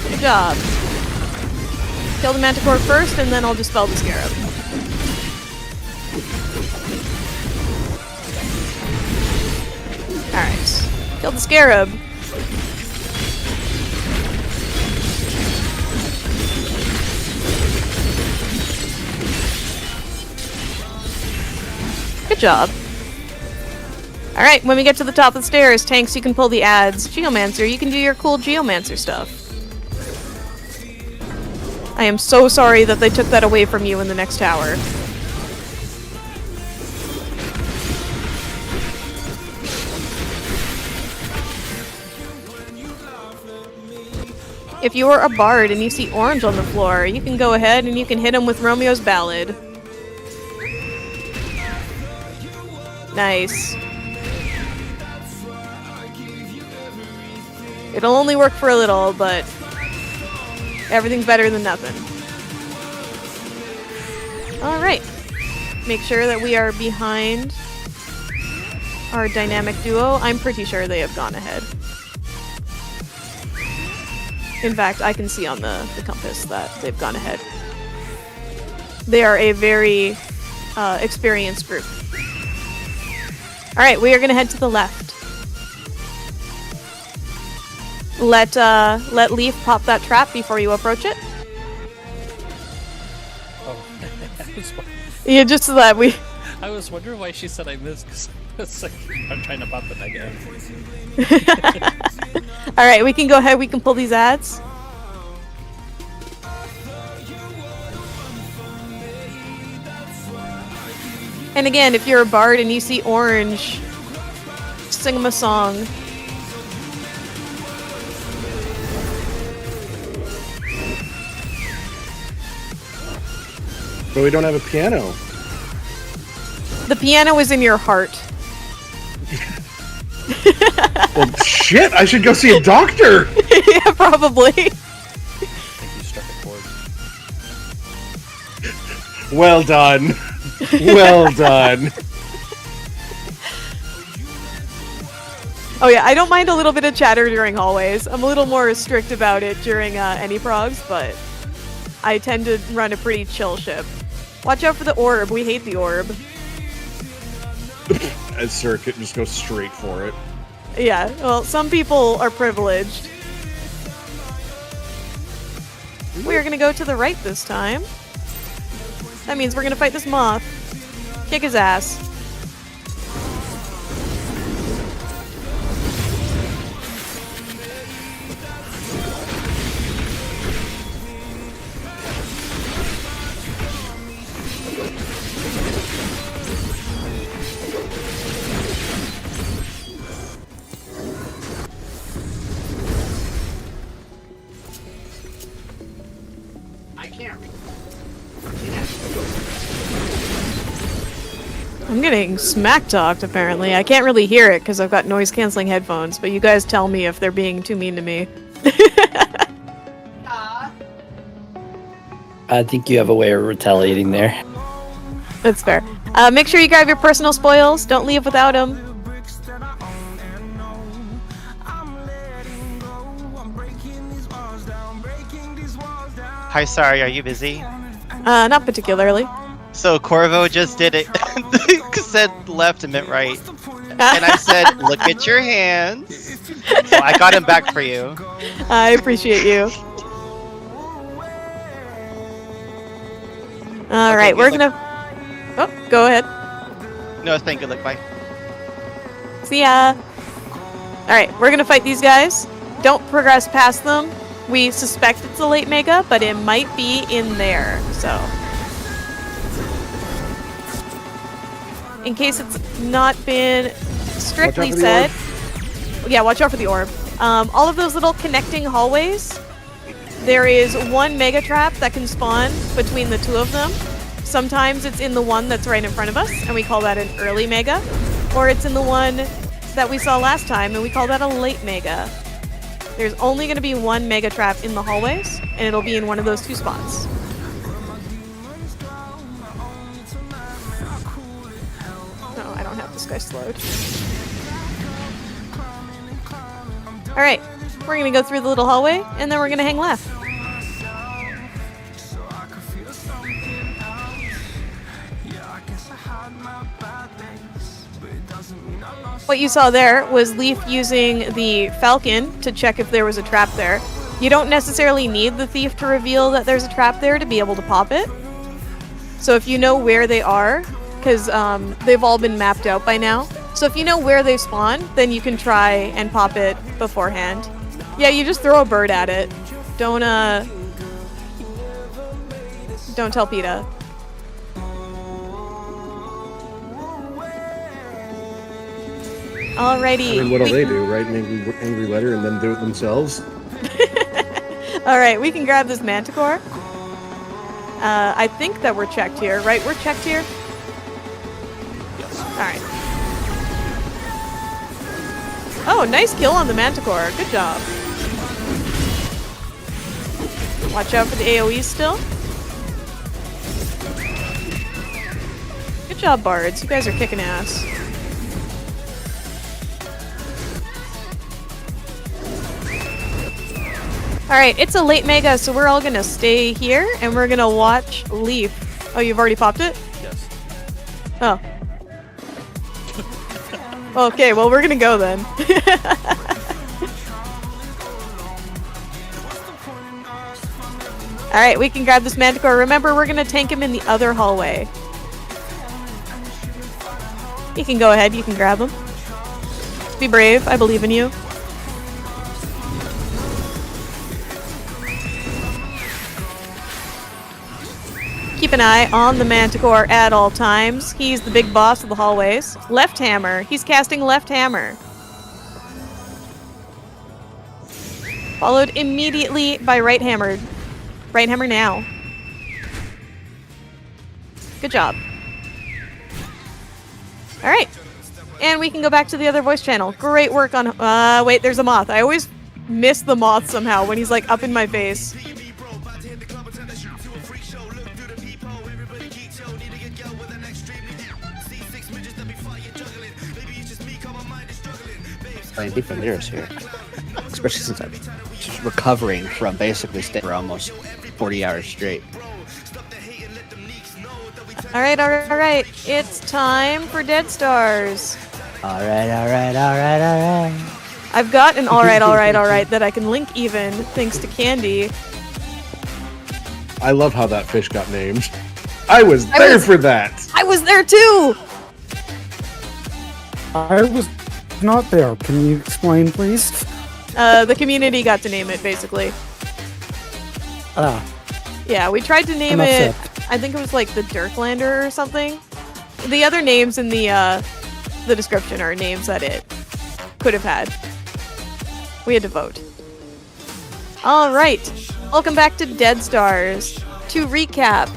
Good job. Kill the Manticore first, and then I'll dispel the Scarab. Alright. Kill the Scarab. Good job. Alright, when we get to the top of the stairs, tanks, you can pull the ads. Geomancer, you can do your cool Geomancer stuff. I am so sorry that they took that away from you in the next tower. If you are a bard and you see orange on the floor, you can go ahead and you can hit him with Romeo's Ballad. Nice. It'll only work for a little, but everything's better than nothing. Alright. Make sure that we are behind our dynamic duo. I'm pretty sure they have gone ahead. In fact, I can see on the compass that they've gone ahead. They are a very experienced group. Alright, we are gonna head to the left. Let Leaf pop that trap before you approach it. Oh, Yeah, just so that we... I was wondering why she said I missed, because it's like, I'm trying to pop the negative. Alright, we can go ahead, we can pull these ads. And again, if you're a bard and you see orange, sing them a song. But we don't have a piano. The piano is in your heart. Well, shit, I should go see a doctor! Yeah, probably. I think you struck a chord. Well done. Well done. Oh yeah, I don't mind a little bit of chatter during hallways. I'm a little more strict about it during Anyprogs, but I tend to run a pretty chill ship. Watch out for the orb. We hate the orb. As Circuit just goes straight for it. Yeah, well, some people are privileged. We are gonna go to the right this time. That means we're gonna fight this moth. Kick his ass. getting smack talked, apparently. I can't really hear it because I've got noise-canceling headphones, but you guys tell me if they're being too mean to me. I think you have a way of retaliating there. That's fair. Make sure you grab your personal spoils. Don't leave without them. Hi, sorry, are you busy? Not particularly. So Corvo just did it. Said left and meant right. And I said, look at your hands. So I got him back for you. I appreciate you. Alright, we're gonna... Oh, go ahead. No, thank you. Look, bye. See ya. Alright, we're gonna fight these guys. Don't progress past them. We suspect it's a late mega, but it might be in there, so... In case it's not been strictly said... Yeah, watch out for the orb. All of those little connecting hallways, there is one mega trap that can spawn between the two of them. Sometimes it's in the one that's right in front of us, and we call that an early mega. Or it's in the one that we saw last time, and we call that a late mega. There's only going to be one mega trap in the hallways, and it'll be in one of those two spots. No, I don't have this guy slowed. Alright, we're going to go through the little hallway, and then we're going to hang left. What you saw there was Leaf using the Falcon to check if there was a trap there. You don't necessarily need the Thief to reveal that there's a trap there to be able to pop it. So if you know where they are, because they've all been mapped out by now, so if you know where they spawn, then you can try and pop it beforehand. Yeah, you just throw a bird at it. Don't tell PETA. Alrighty. I mean, what'll they do? Write an angry letter and then do it themselves? Alright, we can grab this Manticore. I think that we're checked here, right? We're checked here? Yes. Alright. Oh, nice kill on the Manticore. Good job. Watch out for the AoEs still. Good job, Bards. You guys are kicking ass. Alright, it's a late mega, so we're all gonna stay here, and we're gonna watch Leaf. Oh, you've already popped it? Yes. Oh. Okay, well, we're gonna go then. Alright, we can grab this Manticore. Remember, we're gonna tank him in the other hallway. You can go ahead, you can grab him. Be brave, I believe in you. Keep an eye on the Manticore at all times. He's the big boss of the hallways. Left hammer. He's casting left hammer. Followed immediately by right hammer. Right hammer now. Good job. Alright. And we can go back to the other voice channel. Great work on... wait, there's a moth. I always miss the moth somehow when he's like up in my face. Playing different lyrics here, especially since I'm just recovering from basically staying for almost 40 hours straight. Alright, alright, alright. It's time for Dead Stars. Alright. I've got an alright that I can link even, thanks to Candy. I love how that fish got named. I was there for that! I was there too! I was not there. Can you explain, please? The community got to name it, basically. Yeah, we tried to name it, I think it was like the Dirklander or something. The other names in the description are names that it could have had. We had to vote. Alright, welcome back to Dead Stars. To recap,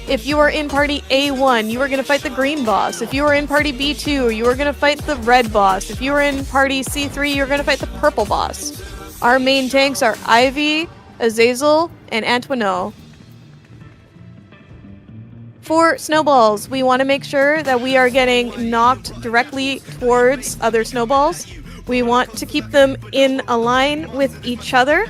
If you are in party A1, you are going to fight the green boss. If you are in party B2, you are going to fight the red boss. If you are in party C3, you're going to fight the purple boss. Our main tanks are Ivy, Azazel, and Antoinot. For snowballs, we want to make sure that we are getting knocked directly towards other snowballs. We want to keep them in a line with each other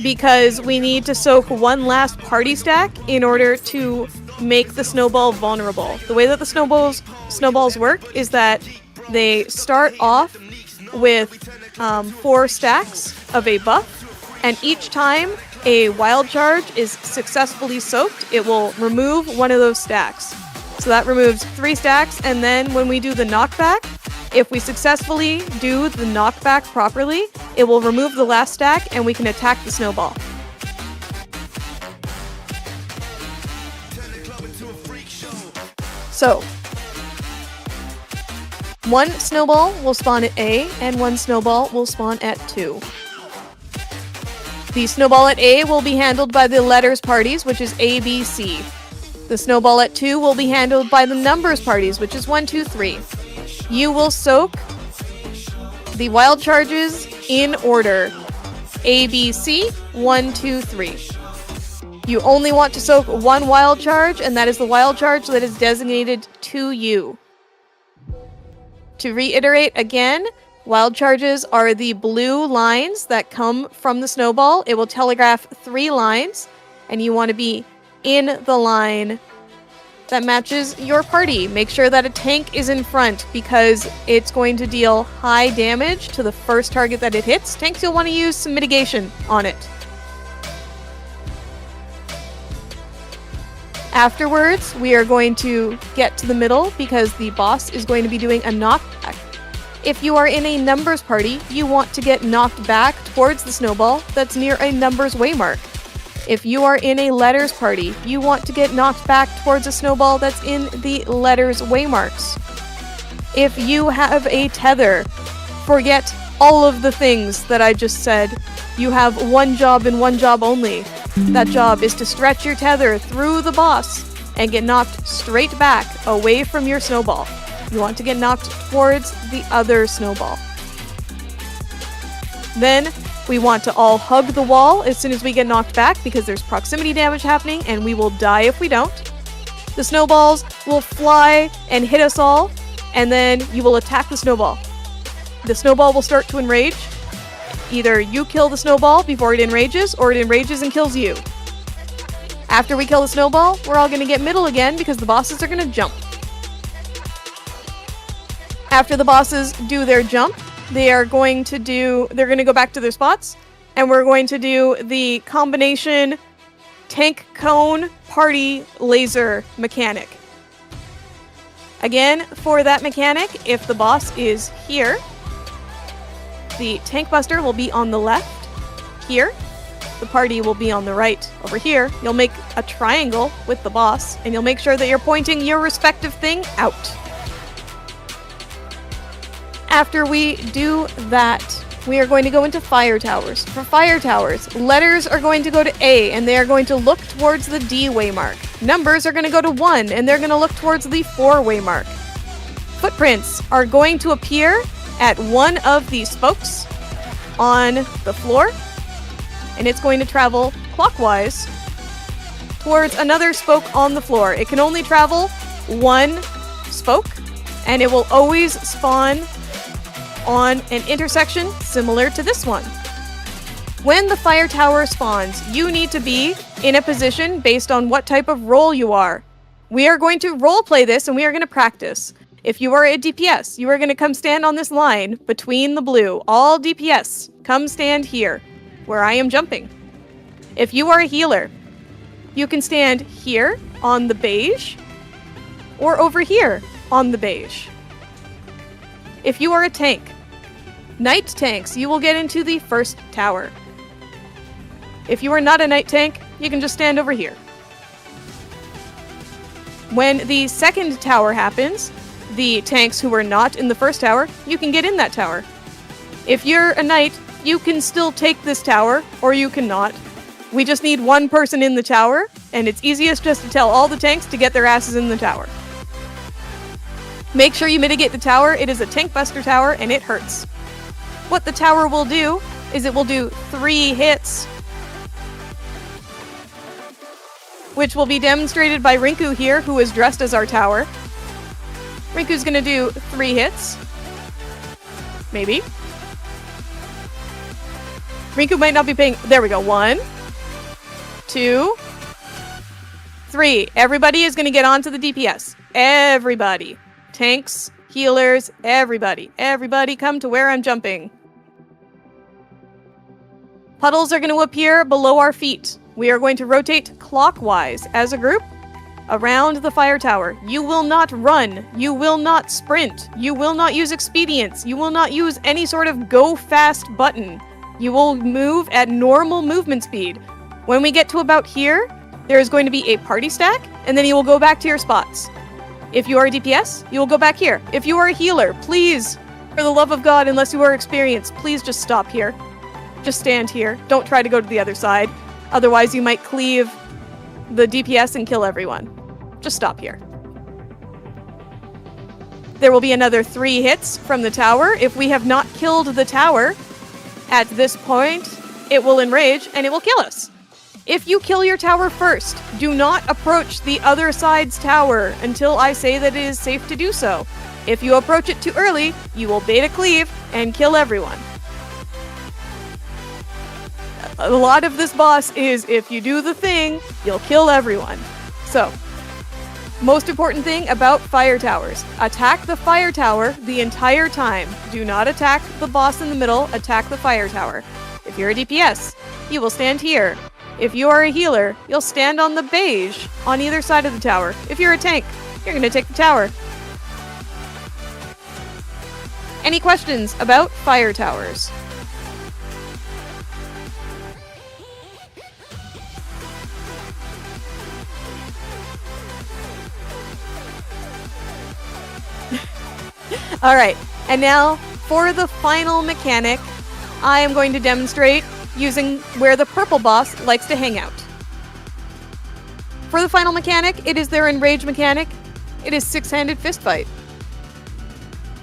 because we need to soak one last party stack in order to make the snowball vulnerable. The way that the snowballs work is that they start off with 4 stacks of a buff, and each time a wild charge is successfully soaked, it will remove one of those stacks. So that removes 3 stacks, and then when we do the knockback, if we successfully do the knockback properly, it will remove the last stack and we can attack the snowball. So, 1 snowball will spawn at A and 1 snowball will spawn at 2. The snowball at A will be handled by the letters parties, which is A, B, C. The snowball at 2 will be handled by the numbers parties, which is 1, 2, 3. You will soak the wild charges in order. A, B, C, 1, 2, 3. You only want to soak 1 wild charge, and that is the wild charge that is designated to you. To reiterate again, wild charges are the blue lines that come from the snowball. It will telegraph 3 lines, and you want to be in the line that matches your party. Make sure that a tank is in front because it's going to deal high damage to the first target that it hits. Tanks, you'll want to use some mitigation on it. Afterwards, we are going to get to the middle because the boss is going to be doing a knockback. If you are in a numbers party, you want to get knocked back towards the snowball that's near a numbers waymark. If you are in a letters party, you want to get knocked back towards a snowball that's in the letters waymarks. If you have a tether, forget all of the things that I just said. You have one job and one job only. That job is to stretch your tether through the boss and get knocked straight back away from your snowball. You want to get knocked towards the other snowball. Then we want to all hug the wall as soon as we get knocked back because there's proximity damage happening and we will die if we don't. The snowballs will fly and hit us all, and then you will attack the snowball. The snowball will start to enrage. Either you kill the snowball before it enrages, or it enrages and kills you. After we kill the snowball, we're all going to get middle again because the bosses are going to jump. After the bosses do their jump, they're going to go back to their spots, and we're going to do the combination tank cone party laser mechanic. Again, for that mechanic, if the boss is here, the tank buster will be on the left here. The party will be on the right over here. You'll make a triangle with the boss, and you'll make sure that you're pointing your respective thing out. After we do that, we are going to go into fire towers. For fire towers, letters are going to go to A, and they are going to look towards the D waymark. Numbers are going to go to 1, and they're going to look towards the 4 waymark. Footprints are going to appear at one of the spokes on the floor, and it's going to travel clockwise towards another spoke on the floor. It can only travel 1 spoke, and it will always spawn on an intersection similar to this one. When the fire tower spawns, you need to be in a position based on what type of role you are. We are going to role play this, and we are going to practice. If you are a DPS, you are going to come stand on this line between the blue. All DPS, come stand here, where I am jumping. If you are a healer, you can stand here on the beige, or over here on the beige. If you are a tank, night tanks, you will get into the first tower. If you are not a night tank, you can just stand over here. When the second tower happens, the tanks who are not in the first tower, you can get in that tower. If you're a knight, you can still take this tower, or you cannot. We just need one person in the tower, and it's easiest just to tell all the tanks to get their asses in the tower. Make sure you mitigate the tower. It is a tank buster tower, and it hurts. What the tower will do is it will do 3 hits, which will be demonstrated by Rinku here, who is dressed as our tower. Rinku's gonna do 3 hits. Maybe. Rinku might not be paying. There we go. 1, 2, 3. Everybody is gonna get onto the DPS. Everybody. Tanks, healers, everybody. Everybody come to where I'm jumping. Puddles are going to appear below our feet. We are going to rotate clockwise as a group around the fire tower. You will not run. You will not sprint. You will not use expedients. You will not use any sort of go fast button. You will move at normal movement speed. When we get to about here, there is going to be a party stack, and then you will go back to your spots. If you are a DPS, you will go back here. If you are a healer, please, for the love of God, unless you are experienced, please just stop here. Just stand here. Don't try to go to the other side. Otherwise, you might cleave the DPS and kill everyone. Just stop here. There will be another 3 hits from the tower. If we have not killed the tower at this point, it will enrage and it will kill us. If you kill your tower first, do not approach the other side's tower until I say that it is safe to do so. If you approach it too early, you will beta cleave and kill everyone. A lot of this boss is if you do the thing, you'll kill everyone. So, most important thing about fire towers. Attack the fire tower the entire time. Do not attack the boss in the middle, attack the fire tower. If you're a DPS, you will stand here. If you are a healer, you'll stand on the beige on either side of the tower. If you're a tank, you're going to take the tower. Any questions about fire towers? Alright, and now for the final mechanic, I am going to demonstrate using where the purple boss likes to hang out. For the final mechanic, it is their enrage mechanic. It is six-handed fist fight.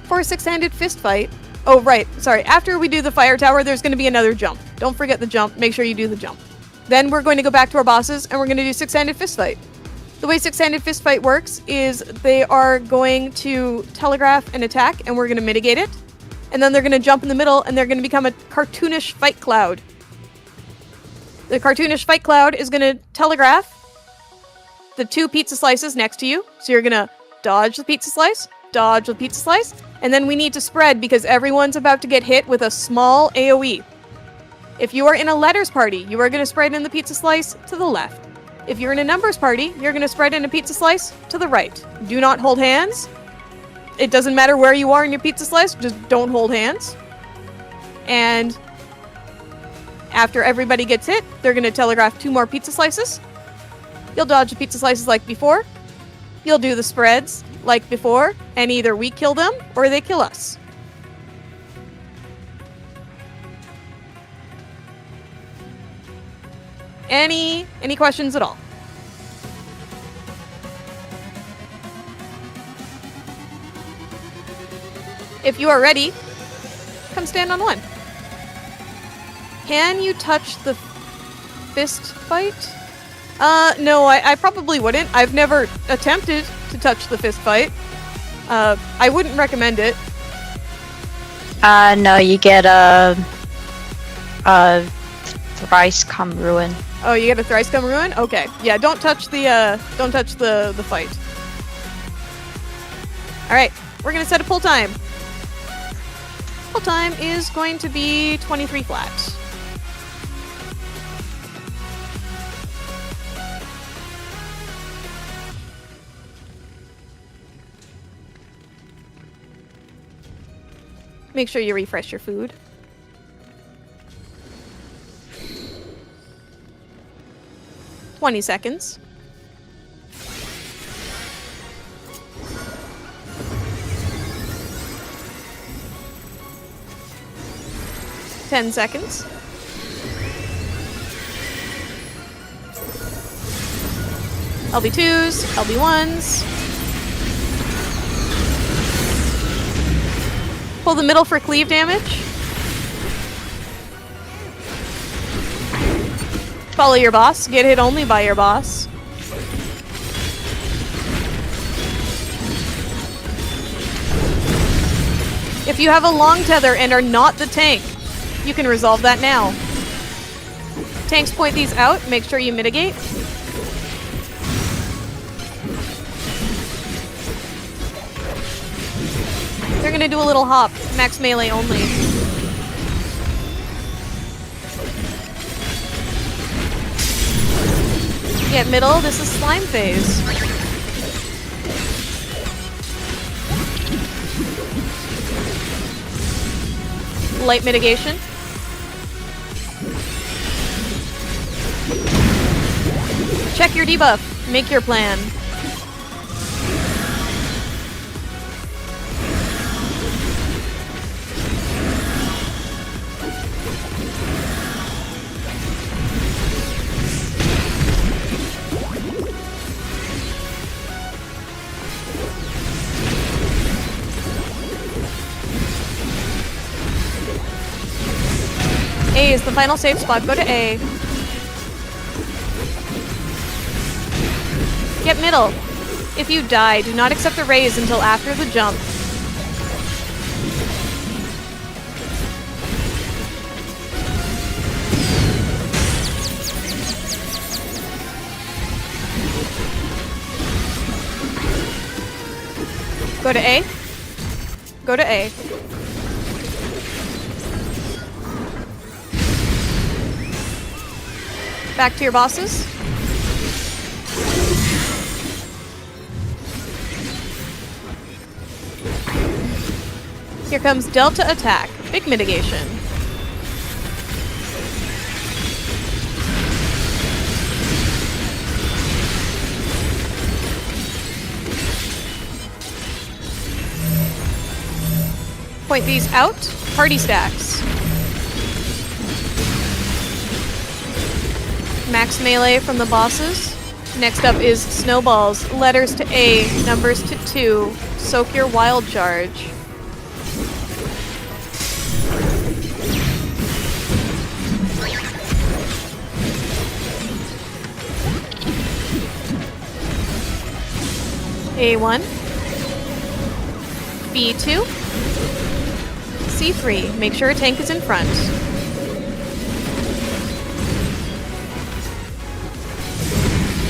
For a six-handed fist fight, oh right, sorry, after we do the fire tower, there's going to be another jump. Don't forget the jump, make sure you do the jump. Then we're going to go back to our bosses and we're going to do six-handed fist fight. The way six-handed fist fight works is they are going to telegraph an attack and we're going to mitigate it. And then they're going to jump in the middle and they're going to become a cartoonish fight cloud. The cartoonish fight cloud is going to telegraph the 2 pizza slices next to you. So you're going to dodge the pizza slice, dodge the pizza slice, and then we need to spread because everyone's about to get hit with a small AoE. If you are in a letters party, you are going to spread in the pizza slice to the left. If you're in a numbers party, you're going to spread in a pizza slice to the right. Do not hold hands. It doesn't matter where you are in your pizza slice, just don't hold hands. And after everybody gets hit, they're going to telegraph 2 more pizza slices. You'll dodge the pizza slices like before. You'll do the spreads like before, and either we kill them or they kill us. Any questions at all? If you are ready, come stand on 1. Can you touch the fist fight? No, I probably wouldn't. I've never attempted to touch the fist fight. I wouldn't recommend it. No, you get a thrice come ruin. Oh, you get a thrice come ruin? Okay. Yeah, don't touch the fight. Alright, we're gonna set a pull time. Pull time is going to be 23 flat. Make sure you refresh your food. $20 seconds. $10 seconds. LB2s, LB1s. Pull the middle for cleave damage. Follow your boss. Get hit only by your boss. If you have a long tether and are not the tank, you can resolve that now. Tanks point these out. Make sure you mitigate. They're gonna do a little hop. Max melee only. Get middle. This is slime phase. Light mitigation. Check your debuff. Make your plan. A is the final safe spot. Go to A. Get middle. If you die, do not accept the raise until after the jump. Go to A. Go to A. Back to your bosses. Here comes Delta attack. Big mitigation. Point these out. Party stacks. Max melee from the bosses. Next up is snowballs. Letters to A, numbers to 2. Soak your wild charge. A1. B2. C3. Make sure a tank is in front.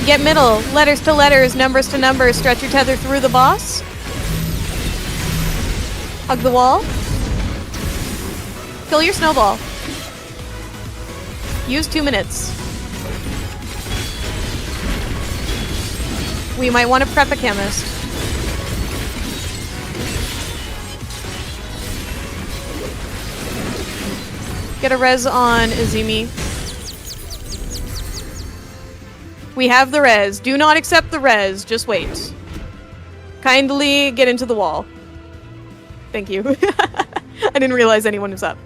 Get middle. Letters to letters, numbers to numbers. Stretch your tether through the boss. Hug the wall. Kill your snowball. Use 2 minutes. We might want to prep a chemist. Get a res on Izumi. We have the res. Do not accept the res. Just wait. Kindly get into the wall. Thank you. I didn't realize anyone was up.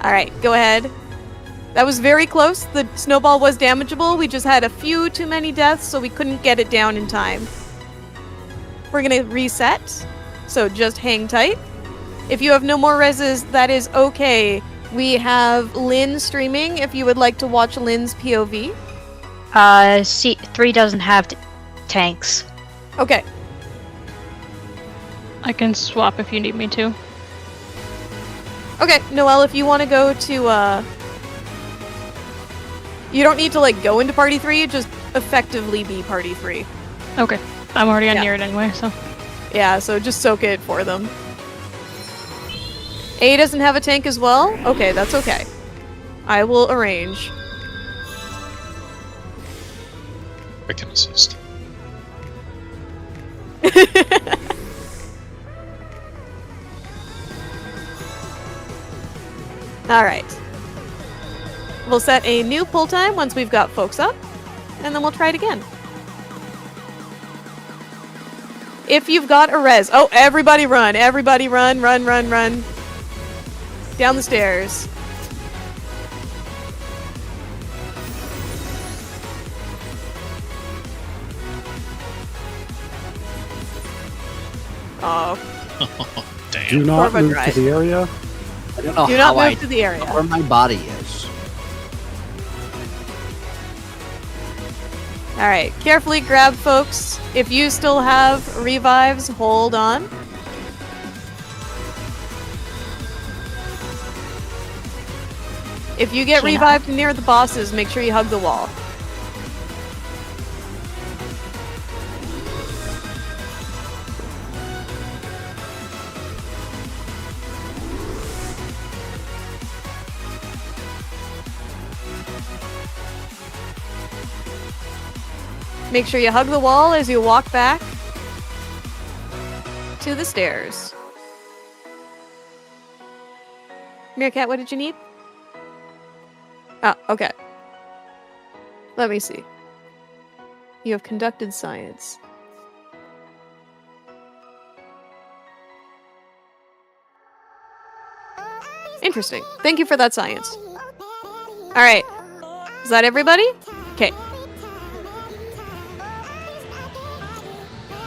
Alright, go ahead. That was very close. The snowball was damageable. We just had a few too many deaths, so we couldn't get it down in time. We're gonna reset, so just hang tight. If you have no more reses, that is okay. We have Lynn streaming if you would like to watch Lynn's POV. C3 doesn't have tanks. Okay. I can swap if you need me to. Okay, Noelle, if you want to go to, you don't need to, like, go into Party 3, just effectively be Party 3. Okay. I'm already on near it anyway, so. Yeah, so just soak it for them. A doesn't have a tank as well? Okay, that's okay. I will arrange. I can assist. Alright. We'll set a new pull time once we've got folks up, and then we'll try it again. If you've got a res... Oh, everybody run! Everybody run, run, run, run. Down the stairs. Oh. Damn. Do not Corvo move drive. to the area. I don't know Do not how move to the area. where my body is. Alright, carefully grab folks. If you still have revives, hold on. If you get Gina. revived near the bosses, make sure you hug the wall. Make sure you hug the wall as you walk back to the stairs. Meerkat, what did you need? Oh, okay. Let me see. You have conducted science. Interesting. Thank you for that science. Alright. Is that everybody? Okay.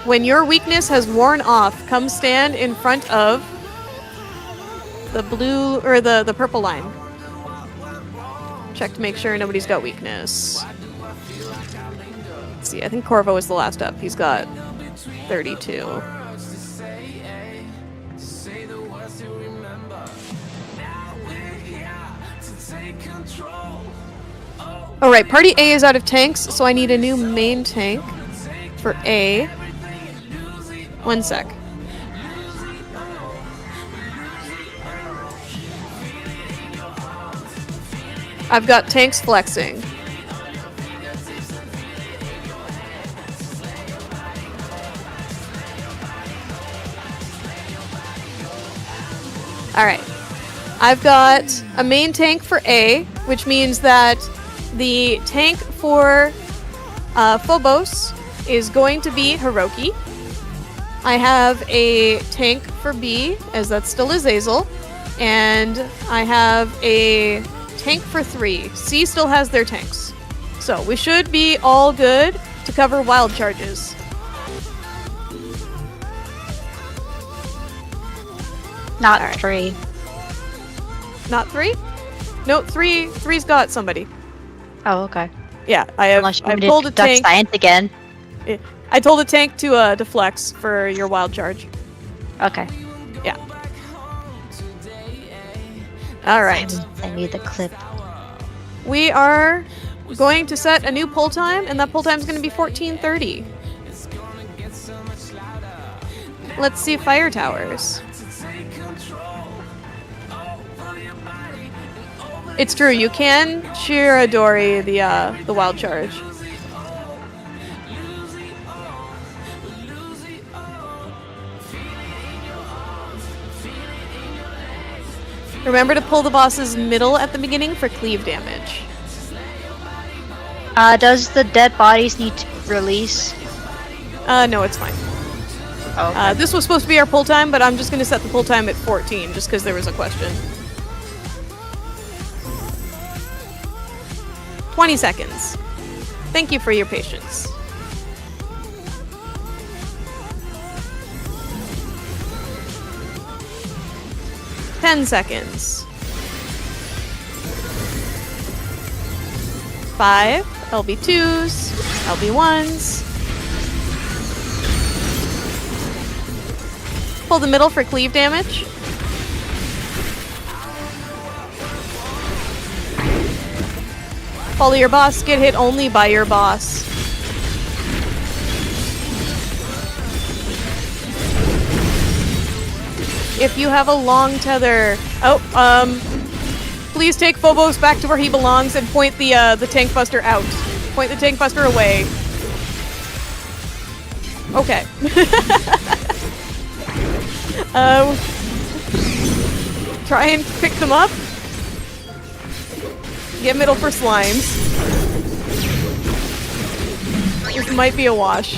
When your weakness has worn off, come stand in front of the blue or the purple line. Check to make sure nobody's got weakness. Let's see, I think Corvo was the last up. He's got 32. Alright, party A is out of tanks, so I need a new main tank for A. 1 sec. I've got tanks flexing. Alright. I've got a main tank for A, which means that the tank for Phobos is going to be Hiroki. I have a tank for B, as that still is Azazel. And I have a tank for 3. C still has their tanks. So we should be all good to cover wild charges. Not 3. Not 3? No, 3's got somebody. Oh, okay. Yeah, I told a tank science again. I told a tank to flex for your wild charge. Okay. Yeah. All right. I need the clip. We are going to set a new pull time, and that pull time is going to be 14:30. Let's see fire towers. It's true, you can Shiradori the wild charge. Remember to pull the boss's middle at the beginning for cleave damage. Does the dead bodies need to release? No, it's fine. Oh, okay. This was supposed to be our pull time, but I'm just going to set the pull time at 14, just because there was a question. 20 seconds. Thank you for your patience. $10. 5 LB2s, LB1s. Pull the middle for cleave damage. Follow your boss, get hit only by your boss. If you have a long tether... please take Phobos back to where he belongs and point the tank buster out. Point the tank buster away. Okay. Try and pick them up. Get middle for slimes. This might be a wash.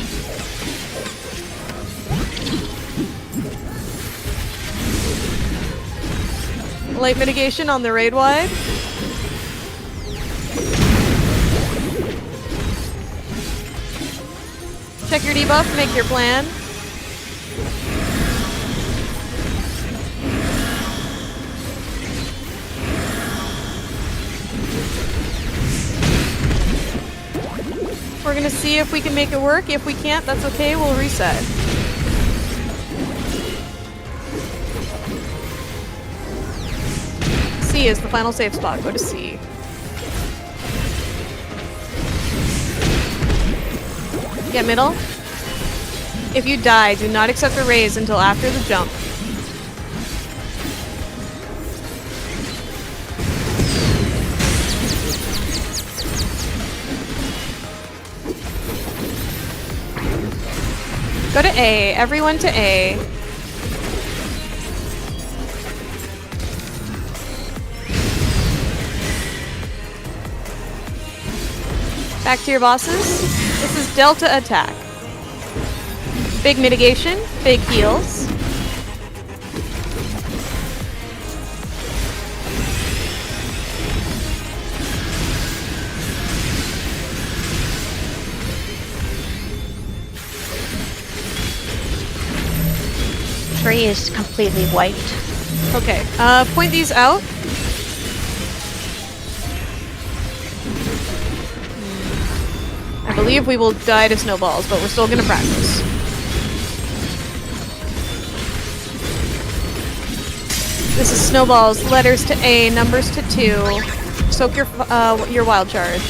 Light mitigation on the raid wide. Check your debuff, make your plan. We're gonna see if we can make it work. If we can't, that's okay, we'll reset. C is the final save spot. Go to C. Get middle. If you die, do not accept a raise until after the jump. Go to A. Everyone to A. Back to your bosses. This is Delta attack. Big mitigation, big heals. Tree is completely wiped. Okay, point these out. I believe we will die to snowballs, but we're still gonna practice. This is snowballs, letters to A, numbers to 2. Soak your wild charge.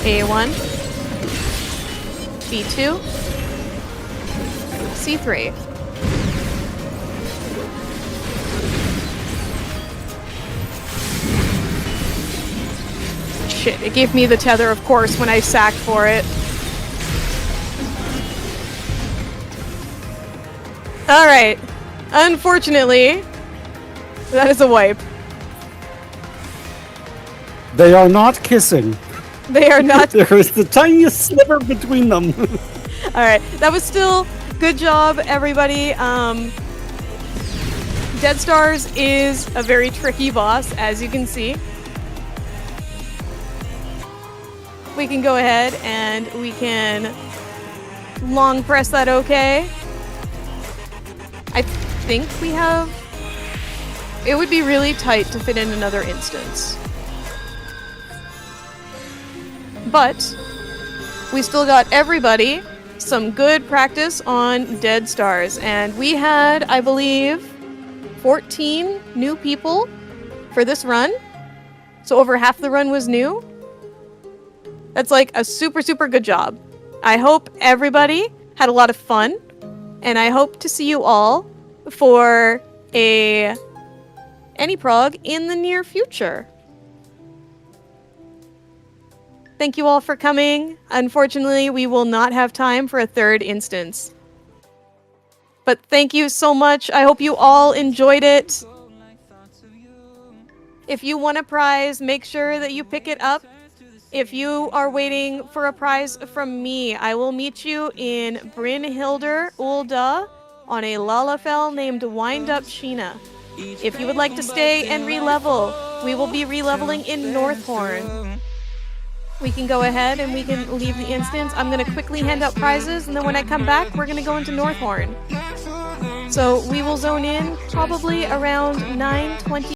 A1. B2. C3. Shit, it gave me the tether, of course, when I sacked for it. Alright. Unfortunately, that is a wipe. They are not kissing. They are not. There is the tiniest sliver between them. Alright, that was still good job, everybody. Dead Stars is a very tricky boss, as you can see. We can go ahead and we can long press that OK. I think we have... It would be really tight to fit in another instance. But we still got everybody some good practice on Dead Stars. And we had, I believe, 14 new people for this run. So over half the run was new. That's like a super, super good job. I hope everybody had a lot of fun. And I hope to see you all for a Anyprog in the near future. Thank you all for coming. Unfortunately, we will not have time for a third instance. But thank you so much. I hope you all enjoyed it. If you want a prize, make sure that you pick it up. If you are waiting for a prize from me, I will meet you in Brynhildr Ulda on a Lalafell named Wind Up Sheena. If you would like to stay and re-level, we will be re-leveling in Northhorn. We can go ahead and we can leave the instance. I'm going to quickly hand out prizes, and then when I come back, we're going to go into Northhorn. So we will zone in probably around 9:20.